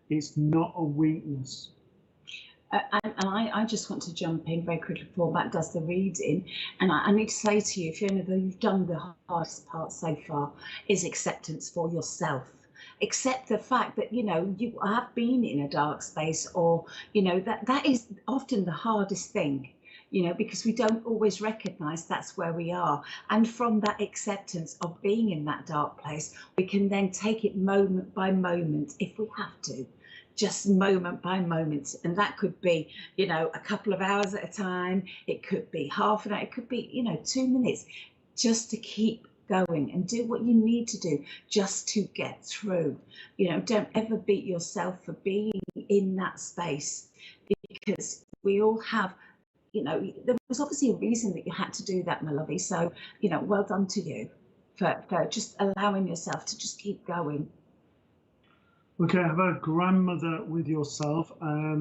It's not a weakness. And I just want to jump in very quickly before Matt does the reading. And I need to say to you, Fiona, though you've done the hardest part so far, is acceptance for yourself. Accept the fact that, you have been in a dark space, or, that is often the hardest thing, because we don't always recognise that's where we are. And from that acceptance of being in that dark place, we can then take it moment by moment if we have to. Just moment by moment, and that could be a couple of hours at a time, it could be half an hour, it could be 2 minutes, just to keep going and do what you need to do just to get through. Don't ever beat yourself for being in that space, because we all have, there was obviously a reason that you had to do that, my lovey. So well done to you for just allowing yourself to just keep going. Okay, I have a grandmother with yourself.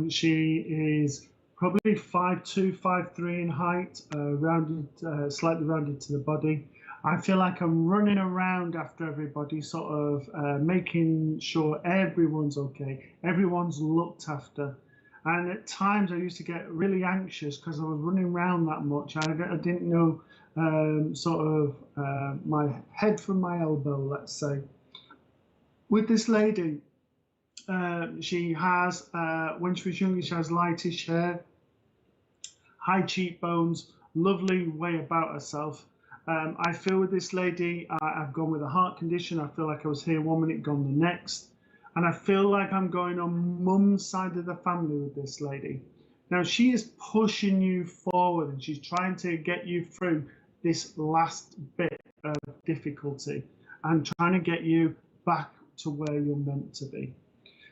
She is probably 5'2", 5'3" in height, slightly rounded to the body. I feel like I'm running around after everybody, sort of making sure everyone's okay, everyone's looked after. And at times I used to get really anxious because I was running around that much. I didn't know my head from my elbow, let's say. With this lady, she has, when she was younger, she has lightish hair, high cheekbones, lovely way about herself. I feel with this lady, I've gone with a heart condition. I feel like I was here 1 minute, gone the next. And I feel like I'm going on mum's side of the family with this lady. Now, she is pushing you forward and she's trying to get you through this last bit of difficulty and trying to get you back to where you're meant to be.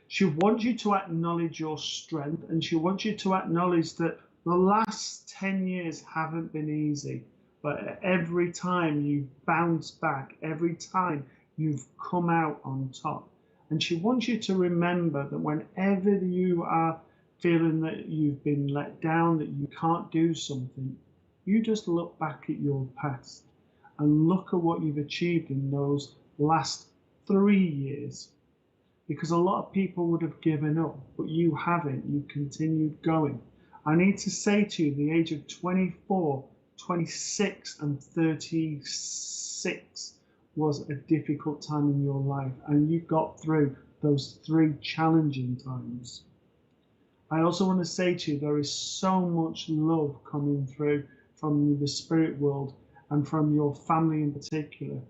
She wants you to acknowledge your strength, and she wants you to acknowledge that the last 10 years haven't been easy, but every time you bounce back, every time you've come out on top. And she wants you to remember that whenever you are feeling that you've been let down, that you can't do something, you just look back at your past and look at what you've achieved in those last 3 years. Because a lot of people would have given up, but you haven't. You continued going. I need to say to you, the age of 24, 26 and 36 was a difficult time in your life and you got through those 3 challenging times. I also want to say to you, there is so much love coming through from the spirit world and from your family in particular,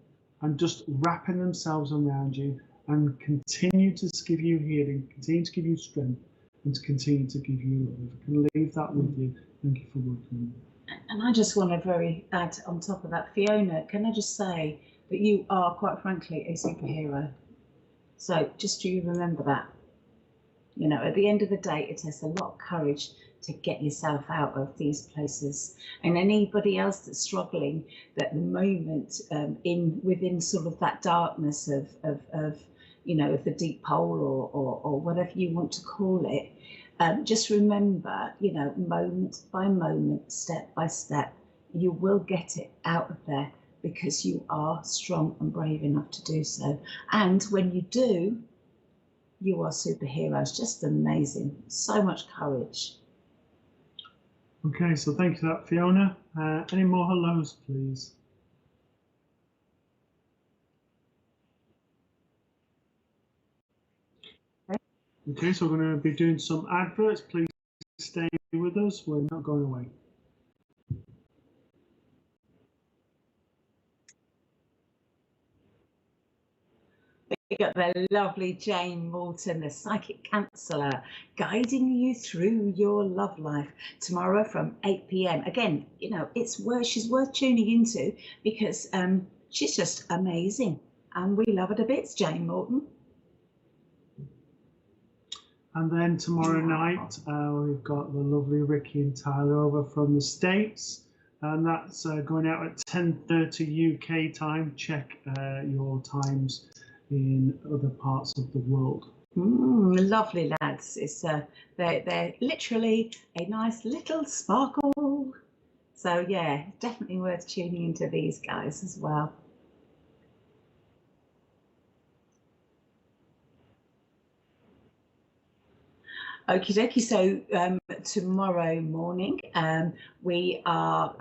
and just wrapping themselves around you and continue to give you healing, continue to give you strength, and to continue to give you love. I can leave that with you. Thank you for working. And I just want to add on top of that, Fiona, can I just say that you are, quite frankly, a superhero. So just you remember that. You know, at the end of the day, it takes a lot of courage to get yourself out of these places. And anybody else that's struggling at the moment within sort of that darkness of you know, of the deep hole or whatever you want to call it, just remember, you know, moment by moment, step by step, you will get it out of there because you are strong and brave enough to do so. And when you do, you are superheroes. Just amazing. So much courage. Okay, so thank you for that, Fiona. Any more hellos, please? Okay, so we're going to be doing some adverts. Please stay with us. We're not going away. We got the lovely Jane Moulton, the psychic counsellor, guiding you through your love life tomorrow from 8 p.m. Again, you know, she's worth tuning into because she's just amazing and we love her to bits, Jane Moulton. And then tomorrow night, we've got the lovely Ricky and Tyler over from the States. And that's going out at 10:30 UK time. Check your times in other parts of the world. Lovely lads. It's they're literally a nice little sparkle. So yeah, definitely worth tuning into these guys as well. Okie dokie. So tomorrow morning we are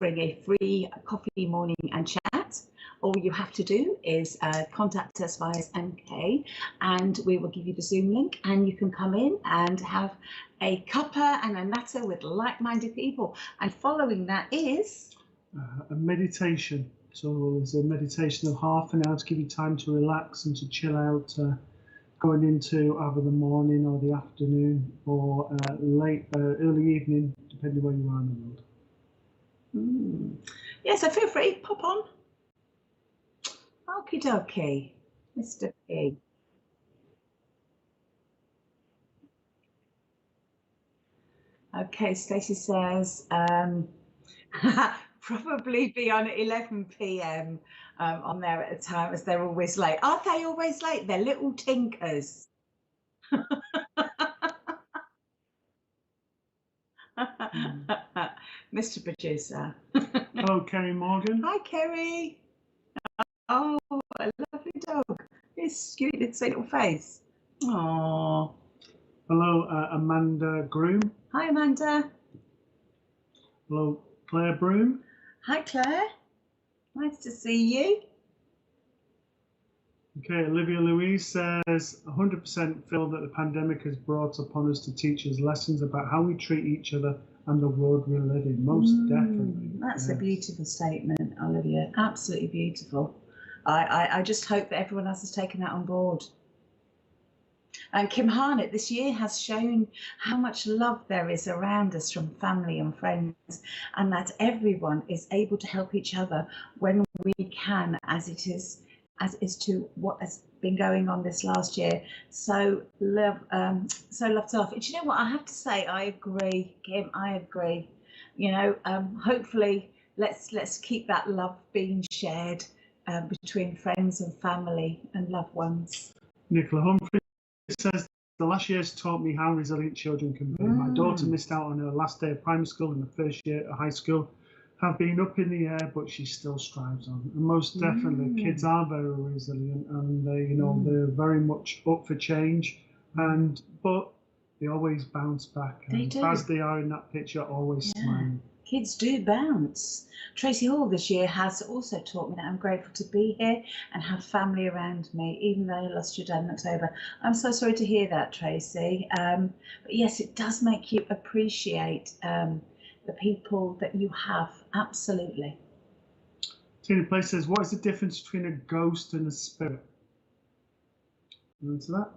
offering a free coffee morning and chat. All you have to do is contact us via MK and we will give you the Zoom link and you can come in and have a cuppa and a natter with like-minded people. And following that is a meditation. So there's a meditation of half an hour to give you time to relax and to chill out, going into either the morning or the afternoon or early evening, depending where you are in the world. Yeah, so feel free, pop on. Okie dokie, Mr. P. Okay, Stacey says probably be on at 11 p.m. On there at a time as they're always late. Are they always late? They're little tinkers. Mr. Producer. Hello, Kerry Morgan. Hi, Kerry. Oh, a lovely dog. It's cute. It's a little face. Oh. Hello, Amanda Groom. Hi, Amanda. Hello, Claire Broom. Hi, Claire. Nice to see you. Okay, Olivia Louise says 100% feel that the pandemic has brought upon us to teach us lessons about how we treat each other and the world we live in. Most definitely. That's a beautiful statement, Olivia. Absolutely beautiful. I just hope that everyone else has taken that on board. And Kim Harnett this year has shown how much love there is around us from family and friends, and that everyone is able to help each other when we can, as to what has been going on this last year. So loved off. And you know what, I have to say, I agree, Kim, I agree. You know, hopefully let's keep that love being shared between friends and family and loved ones. Nicola Humphrey says the last year has taught me how resilient children can be. My daughter missed out on her last day of primary school and the first year at high school. Have been up in the air, but she still strives on. And most definitely, kids are very resilient, and they're very much up for change. But they always bounce back. They do. As they are in that picture, always smiling. kids do bounce. Tracy Hall this year has also taught me that I'm grateful to be here and have family around me, even though I lost your dad in October. I'm so sorry to hear that, Tracy. But yes, it does make you appreciate the people that you have. Absolutely. Tina Place says, what is the difference between a ghost and a spirit? Answer that.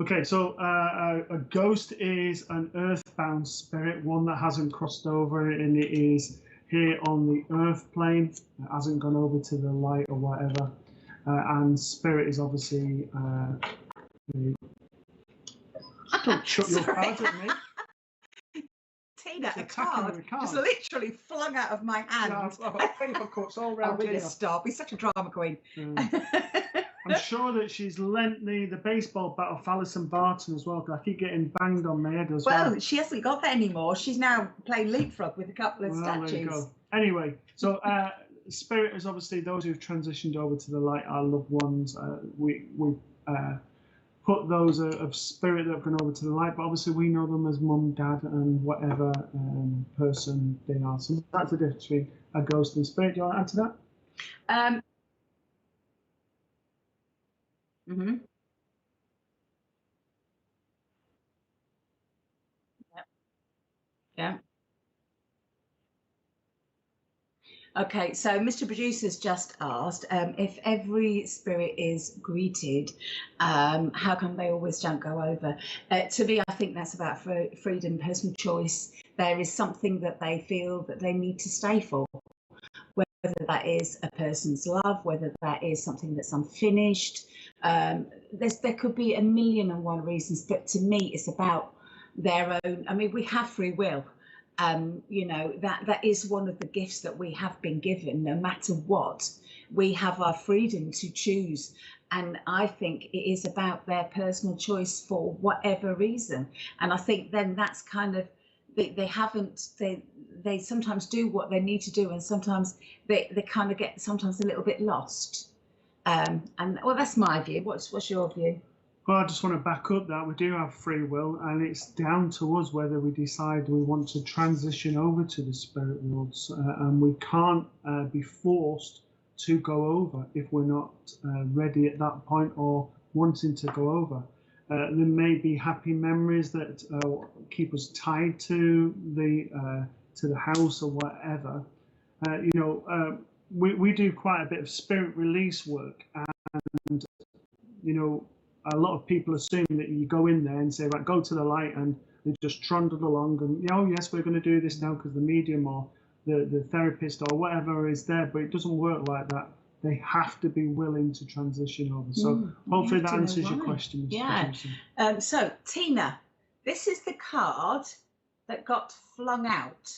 Okay, so a ghost is an earthbound spirit, one that hasn't crossed over, and it is here on the earth plane, it hasn't gone over to the light or whatever. And spirit is obviously don't shut your cards at me. Tina, a card just literally flung out of my hand. Yeah, I think of course all round here. Stop. He's such a drama queen. I'm sure that she's lent me the baseball bat of Alison Barton as well, because I keep getting banged on my head as well. Well, she hasn't got that anymore. She's now playing leapfrog with a couple of statues. There you go. Anyway, so spirit is obviously those who've transitioned over to the light, our loved ones. We put those of spirit that have gone over to the light, but obviously we know them as mum, dad, and whatever person they are. So that's the difference between a ghost and spirit. Do you want to add to that? Mm-hmm. Yep. Yeah. Okay, so Mr. Producer's just asked if every spirit is greeted, how come they always don't go over? To me, I think that's about freedom, personal choice. There is something that they feel that they need to stay for, whether that is a person's love, whether that is something that's unfinished. There could be a million and one reasons, but to me, it's about their own. I mean, we have free will. You know, that is one of the gifts that we have been given. No matter what, we have our freedom to choose. And I think it is about their personal choice for whatever reason. And I think then that's kind of, they sometimes do what they need to do, and sometimes they kind of get sometimes a little bit lost. And well, that's my view. What's your view? Well, I just want to back up that we do have free will, and it's down to us whether we decide we want to transition over to the spirit worlds, and we can't be forced to go over if we're not ready at that point or wanting to go over. There may be happy memories that keep us tied to the house or whatever. You know, we do quite a bit of spirit release work, and you know, a lot of people assume that you go in there and say, right, go to the light, and they just trundle along and, oh yes, we're going to do this now because the medium or the therapist or whatever is there, but it doesn't work like that. They have to be willing to transition over. So hopefully that answers your question. Yeah. So Tina, this is the card that got flung out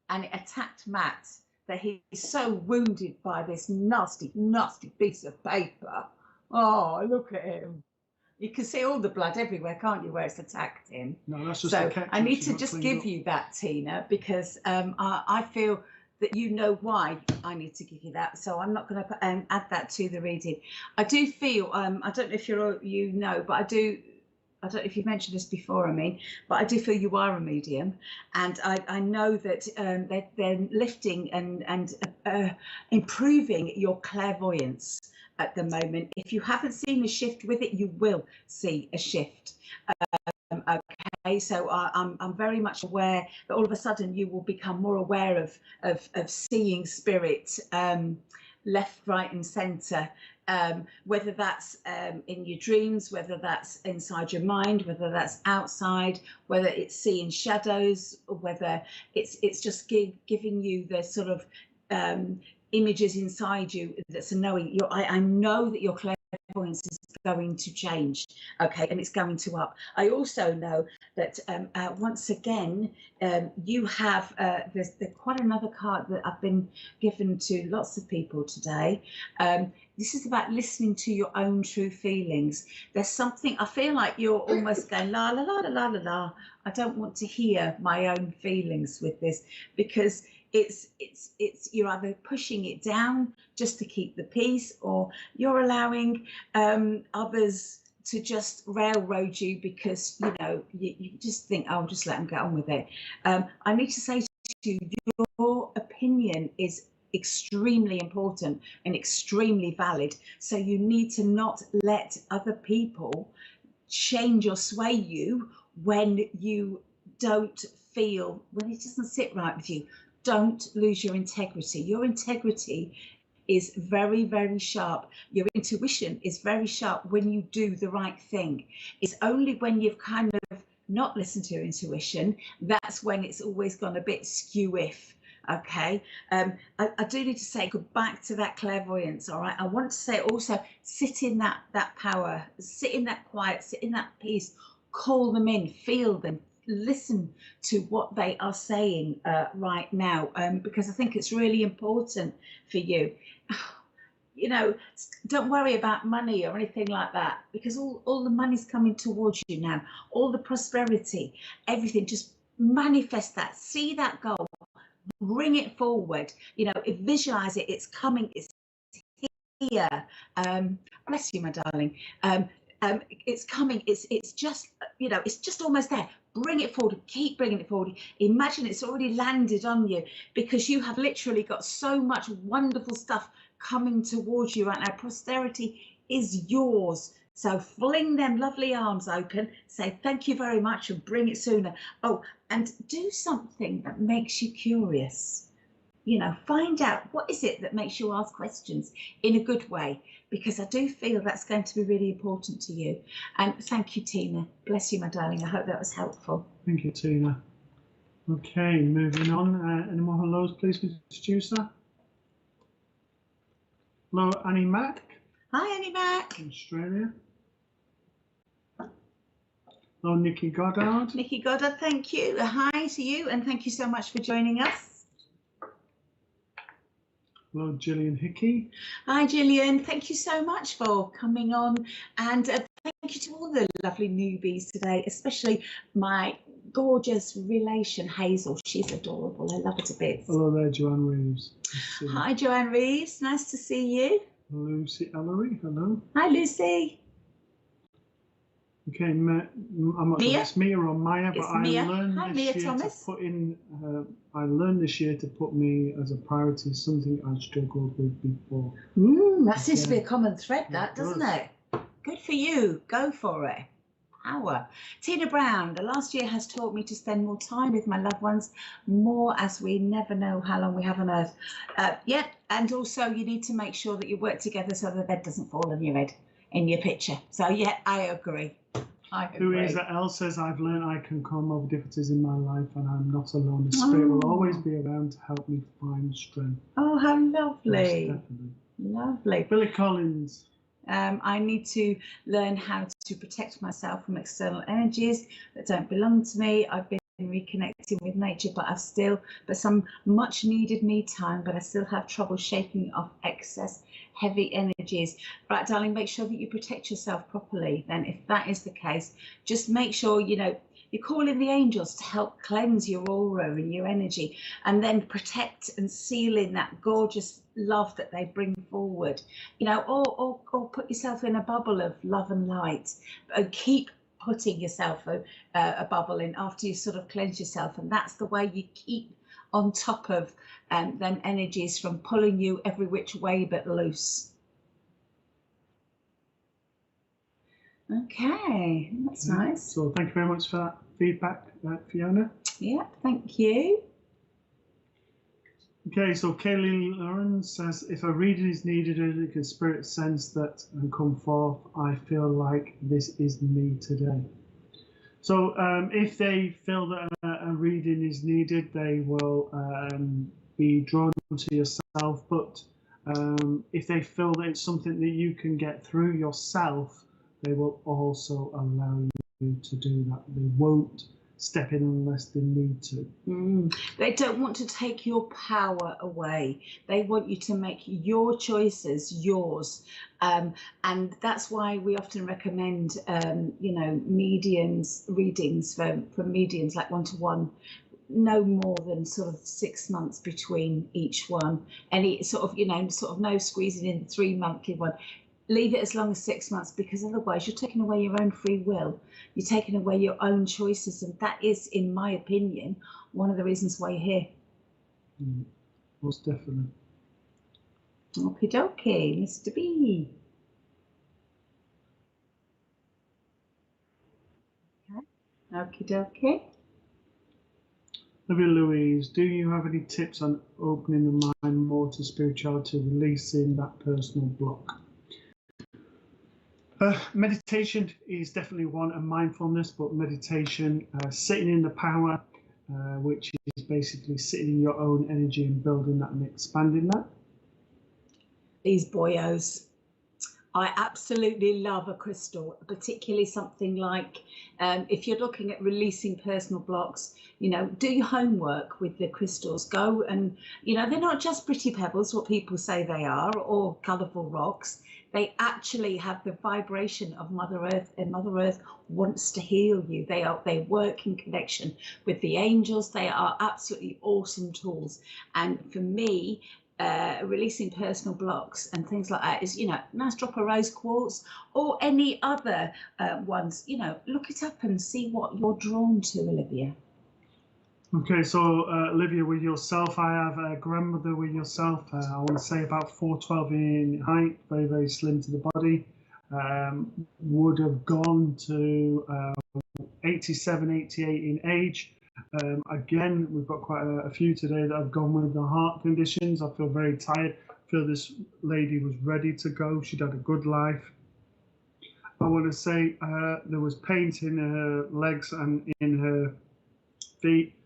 and it attacked Matt, that he's so wounded by this nasty, nasty piece of paper. Oh, look at him. You can see all the blood everywhere, can't you, where it's attacked him? No, that's just so I need to just give you that, Tina, because I feel that you know why I need to give you that. So I'm not going to add that to the reading. I do feel, I don't know if you know, but I don't know if you've mentioned this before, I mean, but I do feel you are a medium, and I know that they're lifting and improving your clairvoyance at the moment. If you haven't seen a shift with it, you will see a shift. Okay, so I'm very much aware that all of a sudden you will become more aware of seeing spirit left, right, and centre. Whether that's in your dreams, whether that's inside your mind, whether that's outside, whether it's seeing shadows, or whether it's just giving you the sort of images inside you that's knowing. I know that your clairvoyance is going to change, okay, and it's going to up. I also know that once again you have there's quite another card that I've been given to lots of people today. This is about listening to your own true feelings. There's something, I feel like you're almost going la la la la la la la. I don't want to hear my own feelings with this, because it's you're either pushing it down just to keep the peace, or you're allowing others to just railroad you because you know you just think, oh, just let them get on with it. I need to say to to you, your opinion is extremely important and extremely valid. So you need to not let other people change or sway you when you don't feel, when it doesn't sit right with you. Don't lose your integrity. Your integrity is very, very sharp. Your intuition is very sharp when you do the right thing. It's only when you've kind of not listened to your intuition, that's when it's always gone a bit skew-if. Okay, I do need to say, go back to that clairvoyance. All right, I want to say also, sit in that power, sit in that quiet, sit in that peace, call them in, feel them, listen to what they are saying right now, because I think it's really important for you. You know, don't worry about money or anything like that, because all the money's coming towards you now, all the prosperity, everything. Just manifest that, see that goal, bring it forward, you know, visualize it, it's coming, it's here. Bless you, my darling. It's coming, it's just, you know, it's just almost there. Bring it forward, keep bringing it forward. Imagine it's already landed on you, because you have literally got so much wonderful stuff coming towards you right now. Posterity is yours. So fling them lovely arms open, say thank you very much, and bring it sooner. Oh, and do something that makes you curious. You know, find out what is it that makes you ask questions in a good way, because I do feel that's going to be really important to you. And thank you, Tina. Bless you, my darling. I hope that was helpful. Thank you, Tina. Okay, moving on. Any more hellos, please, producer? Hello, Annie Mac. Hi, Annie Mac. Australia. Hello, Nikki Goddard. Nikki Goddard, thank you. Hi to you, and thank you so much for joining us. Hello, Gillian Hickey. Hi, Gillian. Thank you so much for coming on, and thank you to all the lovely newbies today, especially my gorgeous relation, Hazel. She's adorable. I love her to bits. Hello there, Joanne Reeves. Hi, Joanne Reeves. Nice to see you. Lucy Ellery. Hello. Hi, Lucy. Okay, I'm not sure if it's Mia or Maya, but I learned this year to put in. I learned this year to put me as a priority, something I struggled with before. That seems to be a common thread, that doesn't it? Good for you. Go for it. Power. Tina Brown. The last year has taught me to spend more time with my loved ones, more, as we never know how long we have on earth. And also you need to make sure that you work together so the bed doesn't fall on your head in your picture. So yeah, I agree. Who is that? Elle says, I've learned I can come over difficulties in my life and I'm not alone. The spirit will always be around to help me find strength. Oh, how lovely. Yes, definitely. Lovely. Billy Collins. I need to learn how to protect myself from external energies that don't belong to me. I've been reconnecting with nature, but some much needed me time, but I still have trouble shaking off excess heavy energies. Right, darling, make sure that you protect yourself properly. Then if that is the case, just make sure, you know, you call in the angels to help cleanse your aura and your energy, and then protect and seal in that gorgeous love that they bring forward, you know, or put yourself in a bubble of love and light, and keep putting yourself a bubble in after you sort of cleanse yourself. And that's the way you keep on top of them energies from pulling you every which way but loose. Okay, that's nice. So thank you very much for that feedback, Fiona. Yeah, thank you. Okay, so Kaylee Lawrence says, if a reading is needed, or can spirit sense that and come forth, I feel like this is me today. So if they feel that a reading is needed, they will be drawn to yourself. But if they feel that it's something that you can get through yourself, they will also allow you to do that. They won't step in unless they need to. They don't want to take your power away. They want you to make your choices yours. And that's why we often recommend, you know, mediums readings from mediums, like one-to-one, no more than sort of 6 months between each one. Any sort of, you know, sort of no squeezing in the 3 monthly one. Leave it as long as 6 months, because otherwise you're taking away your own free will. You're taking away your own choices. And that is, in my opinion, one of the reasons why you're here. Most definitely. Okie dokie, Mr. B. Okie dokie. Olivia Louise, do you have any tips on opening the mind more to spirituality, releasing that personal block? Meditation is definitely one, and mindfulness, but meditation, sitting in the power, which is basically sitting in your own energy and building that and expanding that. These boyos. I absolutely love a crystal, particularly something like if you're looking at releasing personal blocks, do your homework with the crystals. Go and, they're not just pretty pebbles, what people say they are, or colourful rocks. They actually have the vibration of Mother Earth, and Mother Earth wants to heal you. They work in connection with the angels. They are absolutely awesome tools. And for me, releasing personal blocks and things like that is, nice drop of rose quartz or any other ones, look it up and see what you're drawn to, Olivia. Okay, so Olivia, with yourself, I have a grandmother with yourself. I want to say about 4'12" in height, very, very slim to the body. Would have gone to 87, 88 in age. Again, we've got quite a few today that have gone with the heart conditions. I feel very tired. I feel this lady was ready to go. She'd had a good life. I want to say there was paint in her legs and in her feet.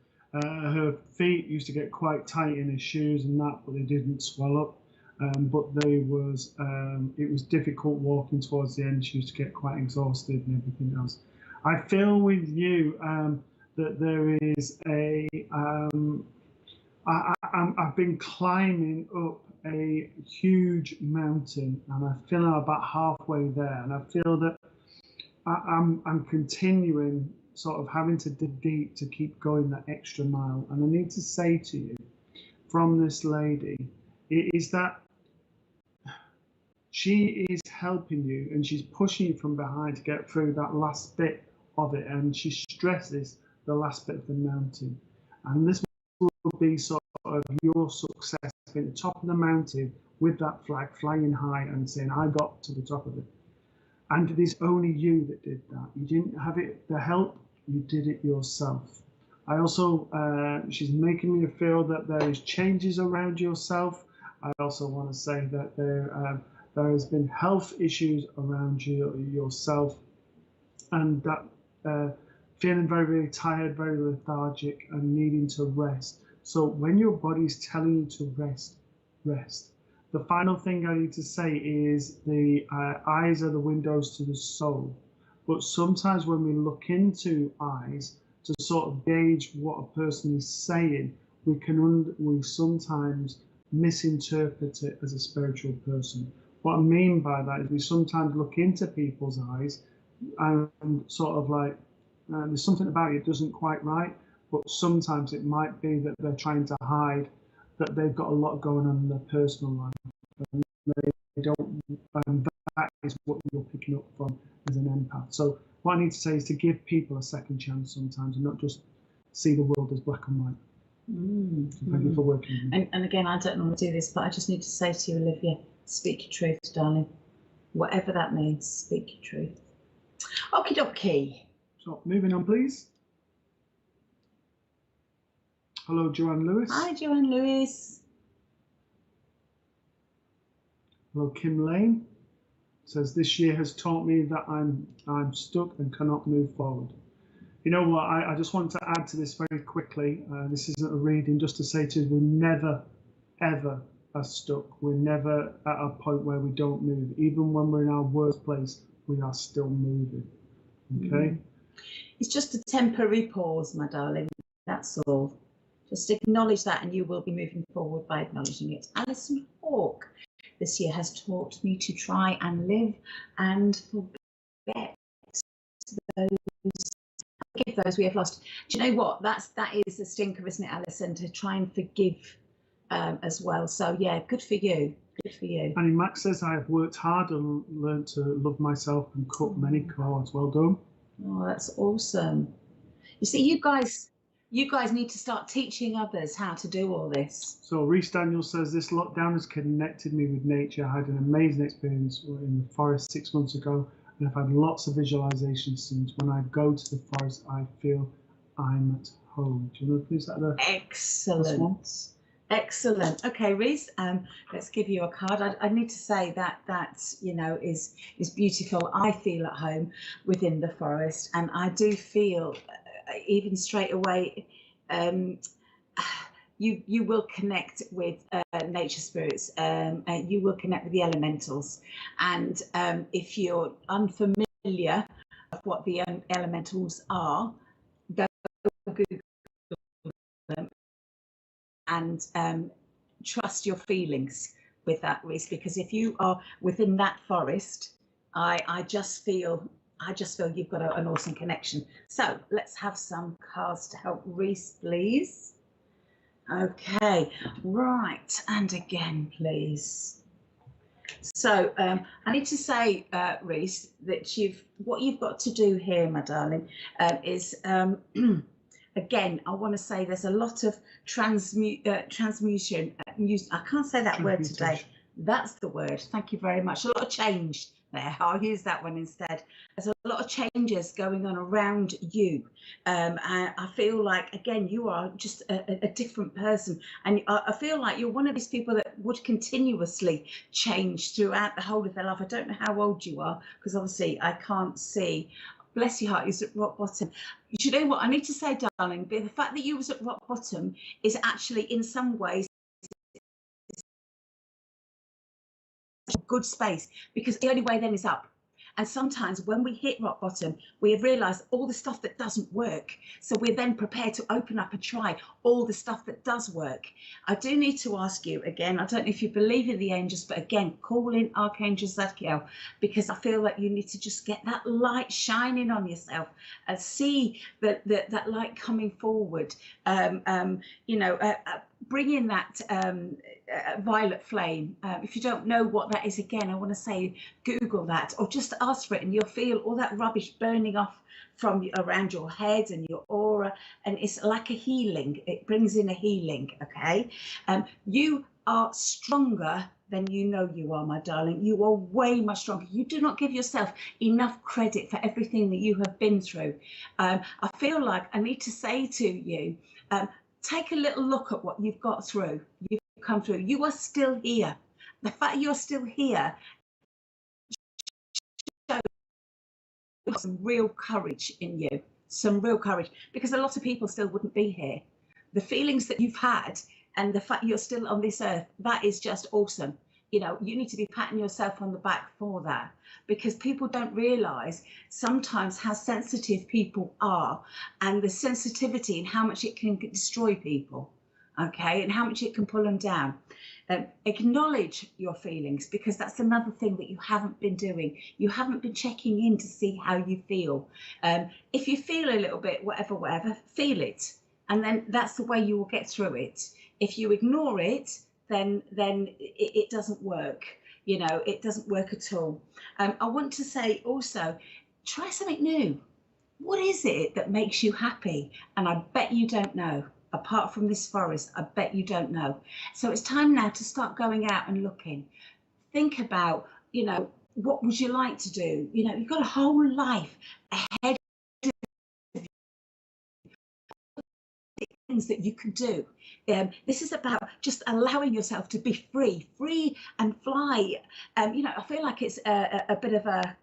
Her feet used to get quite tight in her shoes and that, but they didn't swell up. But it was difficult walking towards the end. She used to get quite exhausted and everything else. I feel with you that there is I've been climbing up a huge mountain, and I feel I'm about halfway there, and I feel that I'm continuing, sort of having to dig deep to keep going that extra mile. And I need to say to you, from this lady, is that she is helping you and she's pushing you from behind to get through that last bit of it, and she stresses the last bit of the mountain. And this will be sort of your success, being at the top of the mountain with that flag flying high and saying, I got to the top of it. And it is only you that did that. You didn't have the help, you did it yourself. I also, she's making me feel that there is changes around yourself. I also want to say that there has been health issues around yourself, and that feeling very, very tired, very lethargic, and needing to rest. So when your body's telling you to rest, rest. The final thing I need to say is the eyes are the windows to the soul. But sometimes when we look into eyes to sort of gauge what a person is saying, we sometimes misinterpret it as a spiritual person. What I mean by that is we sometimes look into people's eyes and sort of like, there's something about it doesn't quite right, but sometimes it might be that they're trying to hide that they've got a lot going on in their personal life. And they don't, and that is what you're picking up from as an empath. So what I need to say is to give people a second chance sometimes, and not just see the world as black and white. So thank you for working with me. And again, I don't normally do this, but I just need to say to you, Olivia, speak your truth, darling. Whatever that means, speak your truth. Okie dokie. So moving on, please. Hello, Joanne Lewis. Hi, Joanne Lewis. Hello, Kim Lane. Says this year has taught me that I'm stuck and cannot move forward. You know what? I just want to add to this very quickly. This isn't a reading, just to say to you, we never, ever are stuck. We're never at a point where we don't move. Even when we're in our worst place, we are still moving. Okay? It's just a temporary pause, my darling. That's all. Just acknowledge that, and you will be moving forward by acknowledging it. Alison Hawke, this year has taught me to try and live and forget those we have lost. Do you know what? That is a stinker, isn't it, Alison, to try and forgive as well. So yeah, good for you. Good for you. Annie Max says I have worked hard and learned to love myself and cut many cords. Well done. Oh, that's awesome. You see, you guys you guys need to start teaching others how to do all this. So Reese Daniel says, this lockdown has connected me with nature. I had an amazing experience in the forest 6 months ago, and I've had lots of visualizations since. When I go to the forest, I feel I'm at home. Do you want to please that the Excellent. Excellent. Okay, Reese, let's give you a card. I need to say that you know is beautiful. I feel at home within the forest, and I do feel even straight away you will connect with nature spirits, you will connect with the elementals, and if you're unfamiliar of what the elementals are, go Google them and trust your feelings with that, Reese, because if you are within that forest, I just feel you've got an awesome connection. So let's have some cards to help Reese, please. Okay, right, and again, please. So I need to say, Reese, that what you've got to do here, my darling, is again, I want to say there's a lot of transmutation. I can't say that word today. That's the word. Thank you very much. A lot of change there. I'll use that one instead. There's a lot of changes going on around you. I feel like, again, you are just a different person. And I feel like you're one of these people that would continuously change throughout the whole of their life. I don't know how old you are, because obviously I can't see. Bless your heart, you're at rock bottom. You know what I need to say, darling? The fact that you was at rock bottom is actually, in some ways, a good space, because the only way then is up. And sometimes when we hit rock bottom, we have realised all the stuff that doesn't work. So we're then prepared to open up and try all the stuff that does work. I do need to ask you again, I don't know if you believe in the angels, but again, call in Archangel Zadkiel, because I feel like you need to just get that light shining on yourself and see that light coming forward. Bring in that violet flame. If you don't know what that is, again, I want to say Google that, or just ask for it, and you'll feel all that rubbish burning off from around your head and your aura, and it's like a healing. It brings in a healing. Okay, you are stronger than you know you are, my darling. You are way much stronger. You do not give yourself enough credit for everything that you have been through. I feel like I need to say to you, take a little look at what you've got through. You've come through. You are still here. The fact you're still here shows some real courage in you, some real courage, because a lot of people still wouldn't be here. The feelings that you've had and the fact you're still on this earth, that is just awesome. You know, you need to be patting yourself on the back for that, because people don't realise sometimes how sensitive people are, and the sensitivity and how much it can destroy people, okay, and how much it can pull them down. Acknowledge your feelings, because that's another thing that you haven't been doing. You haven't been checking in to see how you feel. If you feel a little bit, whatever, feel it, and then that's the way you will get through it. If you ignore it, then it doesn't work. You know, it doesn't work at all. I want to say also, try something new. What is it that makes you happy? And I bet you don't know. Apart from this forest, I bet you don't know. So it's time now to start going out and looking. Think about, you know, what would you like to do? You know, you've got a whole life ahead of things that you can do. This is about just allowing yourself to be free and fly. You know, I feel like it's a bit of a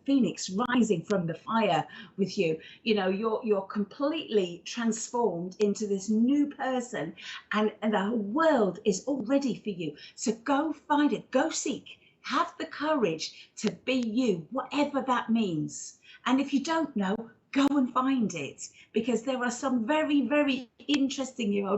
phoenix rising from the fire with you. You know, you're completely transformed into this new person, and the whole world is all ready for you. So go find it, go seek, have the courage to be you, whatever that means. And if you don't know, go and find it, because there are some very, very interesting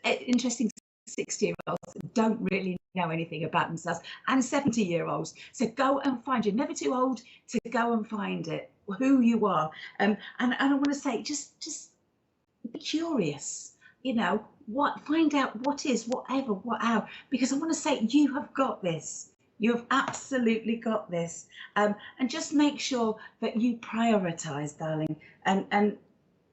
60-year-olds that don't really know anything about themselves, and 70-year-olds. So go and find. You're never too old to go and find it, who you are. And I want to say, just be curious. You know, find out what is, whatever, what how, because I want to say you have got this. You have absolutely got this. And just make sure that you prioritize, darling, and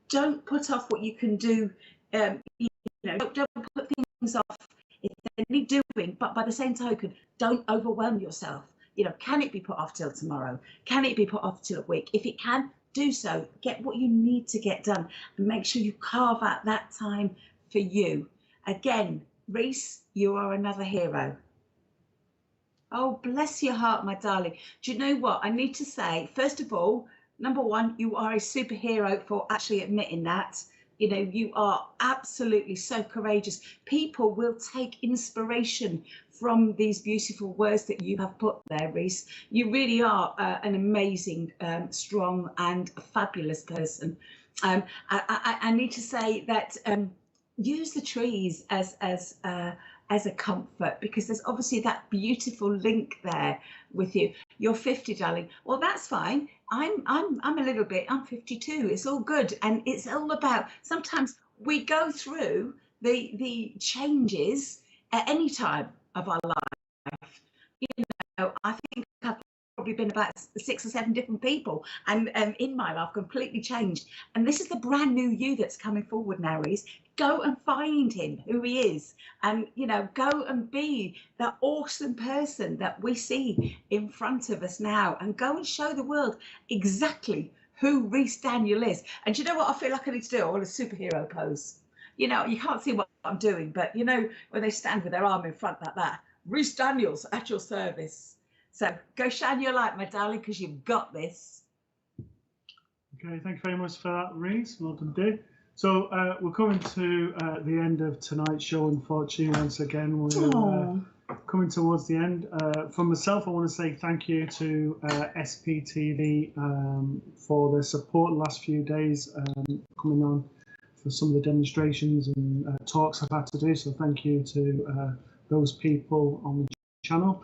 don't put off what you can do. You know, don't put things off if they need doing, but by the same token, don't overwhelm yourself. You know, can it be put off till tomorrow? Can it be put off till a week? If it can, do so. Get what you need to get done, and make sure you carve out that time for you. Again, Reese, you are another hero. Oh, bless your heart, my darling. Do you know what? I need to say, first of all, number one, you are a superhero for actually admitting that. You know, you are absolutely so courageous. People will take inspiration from these beautiful words that you have put there, Reese. You really are an amazing, strong and fabulous person. I need to say that use the trees as a comfort, because there's obviously that beautiful link there with you. You're 50, darling. Well, that's fine. I'm a little bit, I'm 52. It's all good. And it's all about, sometimes we go through the changes at any time of our life. You know, I think I've probably been about 6 or 7 different people, and in my life completely changed. And this is the brand new you that's coming forward now, Reese. Go and find him, who he is, and, you know, go and be that awesome person that we see in front of us now, and go and show the world exactly who Reese Daniel is. And you know what I feel like I need to do? I want a superhero pose. You know, you can't see what I'm doing, but you know, when they stand with their arm in front like that, Reese Daniels at your service. So go shine your light, my darling, because you've got this. Okay, thank you very much for that, Reese. Well done, Dave. So we're coming to the end of tonight's show, unfortunately. Once again, we're coming towards the end. For myself, I want to say thank you to SPTV for their support the last few days, coming on for some of the demonstrations and talks I've had to do. So thank you to those people on the channel.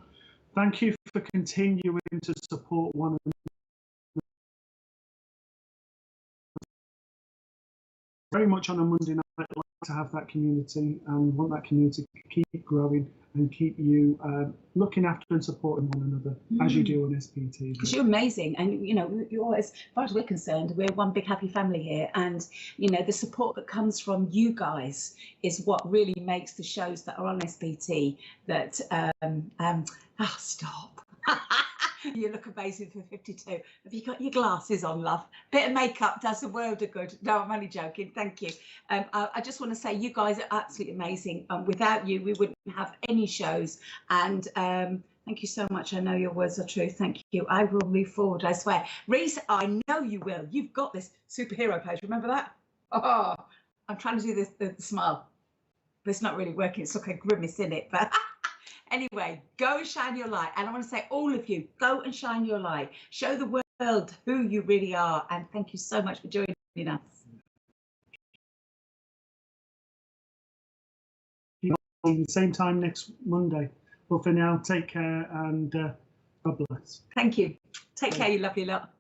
Thank you for continuing to support one another. Very much on a Monday night, I'd like to have that community and want that community to keep growing and keep you looking after and supporting one another as you do on SPT. Because you're amazing, and you know, you always, as far as we're concerned, we're one big happy family here, and you know, the support that comes from you guys is what really makes the shows that are on SPT that stop. You look amazing for 52. Have you got your glasses on, love? Bit of makeup does the world of good. No, I'm only joking. Thank you. I just want to say you guys are absolutely amazing. Without you, we wouldn't have any shows. And thank you so much. I know your words are true. Thank you. I will move forward, I swear. Reese, I know you will. You've got this superhero pose. Remember that? Oh, I'm trying to do this, the smile. But it's not really working. It's like a grimace in it. But anyway, go and shine your light. And I want to say, all of you, go and shine your light. Show the world who you really are. And thank you so much for joining us. Same time next Monday. But for now, take care and God bless. Thank you. Take care, you lovely lot.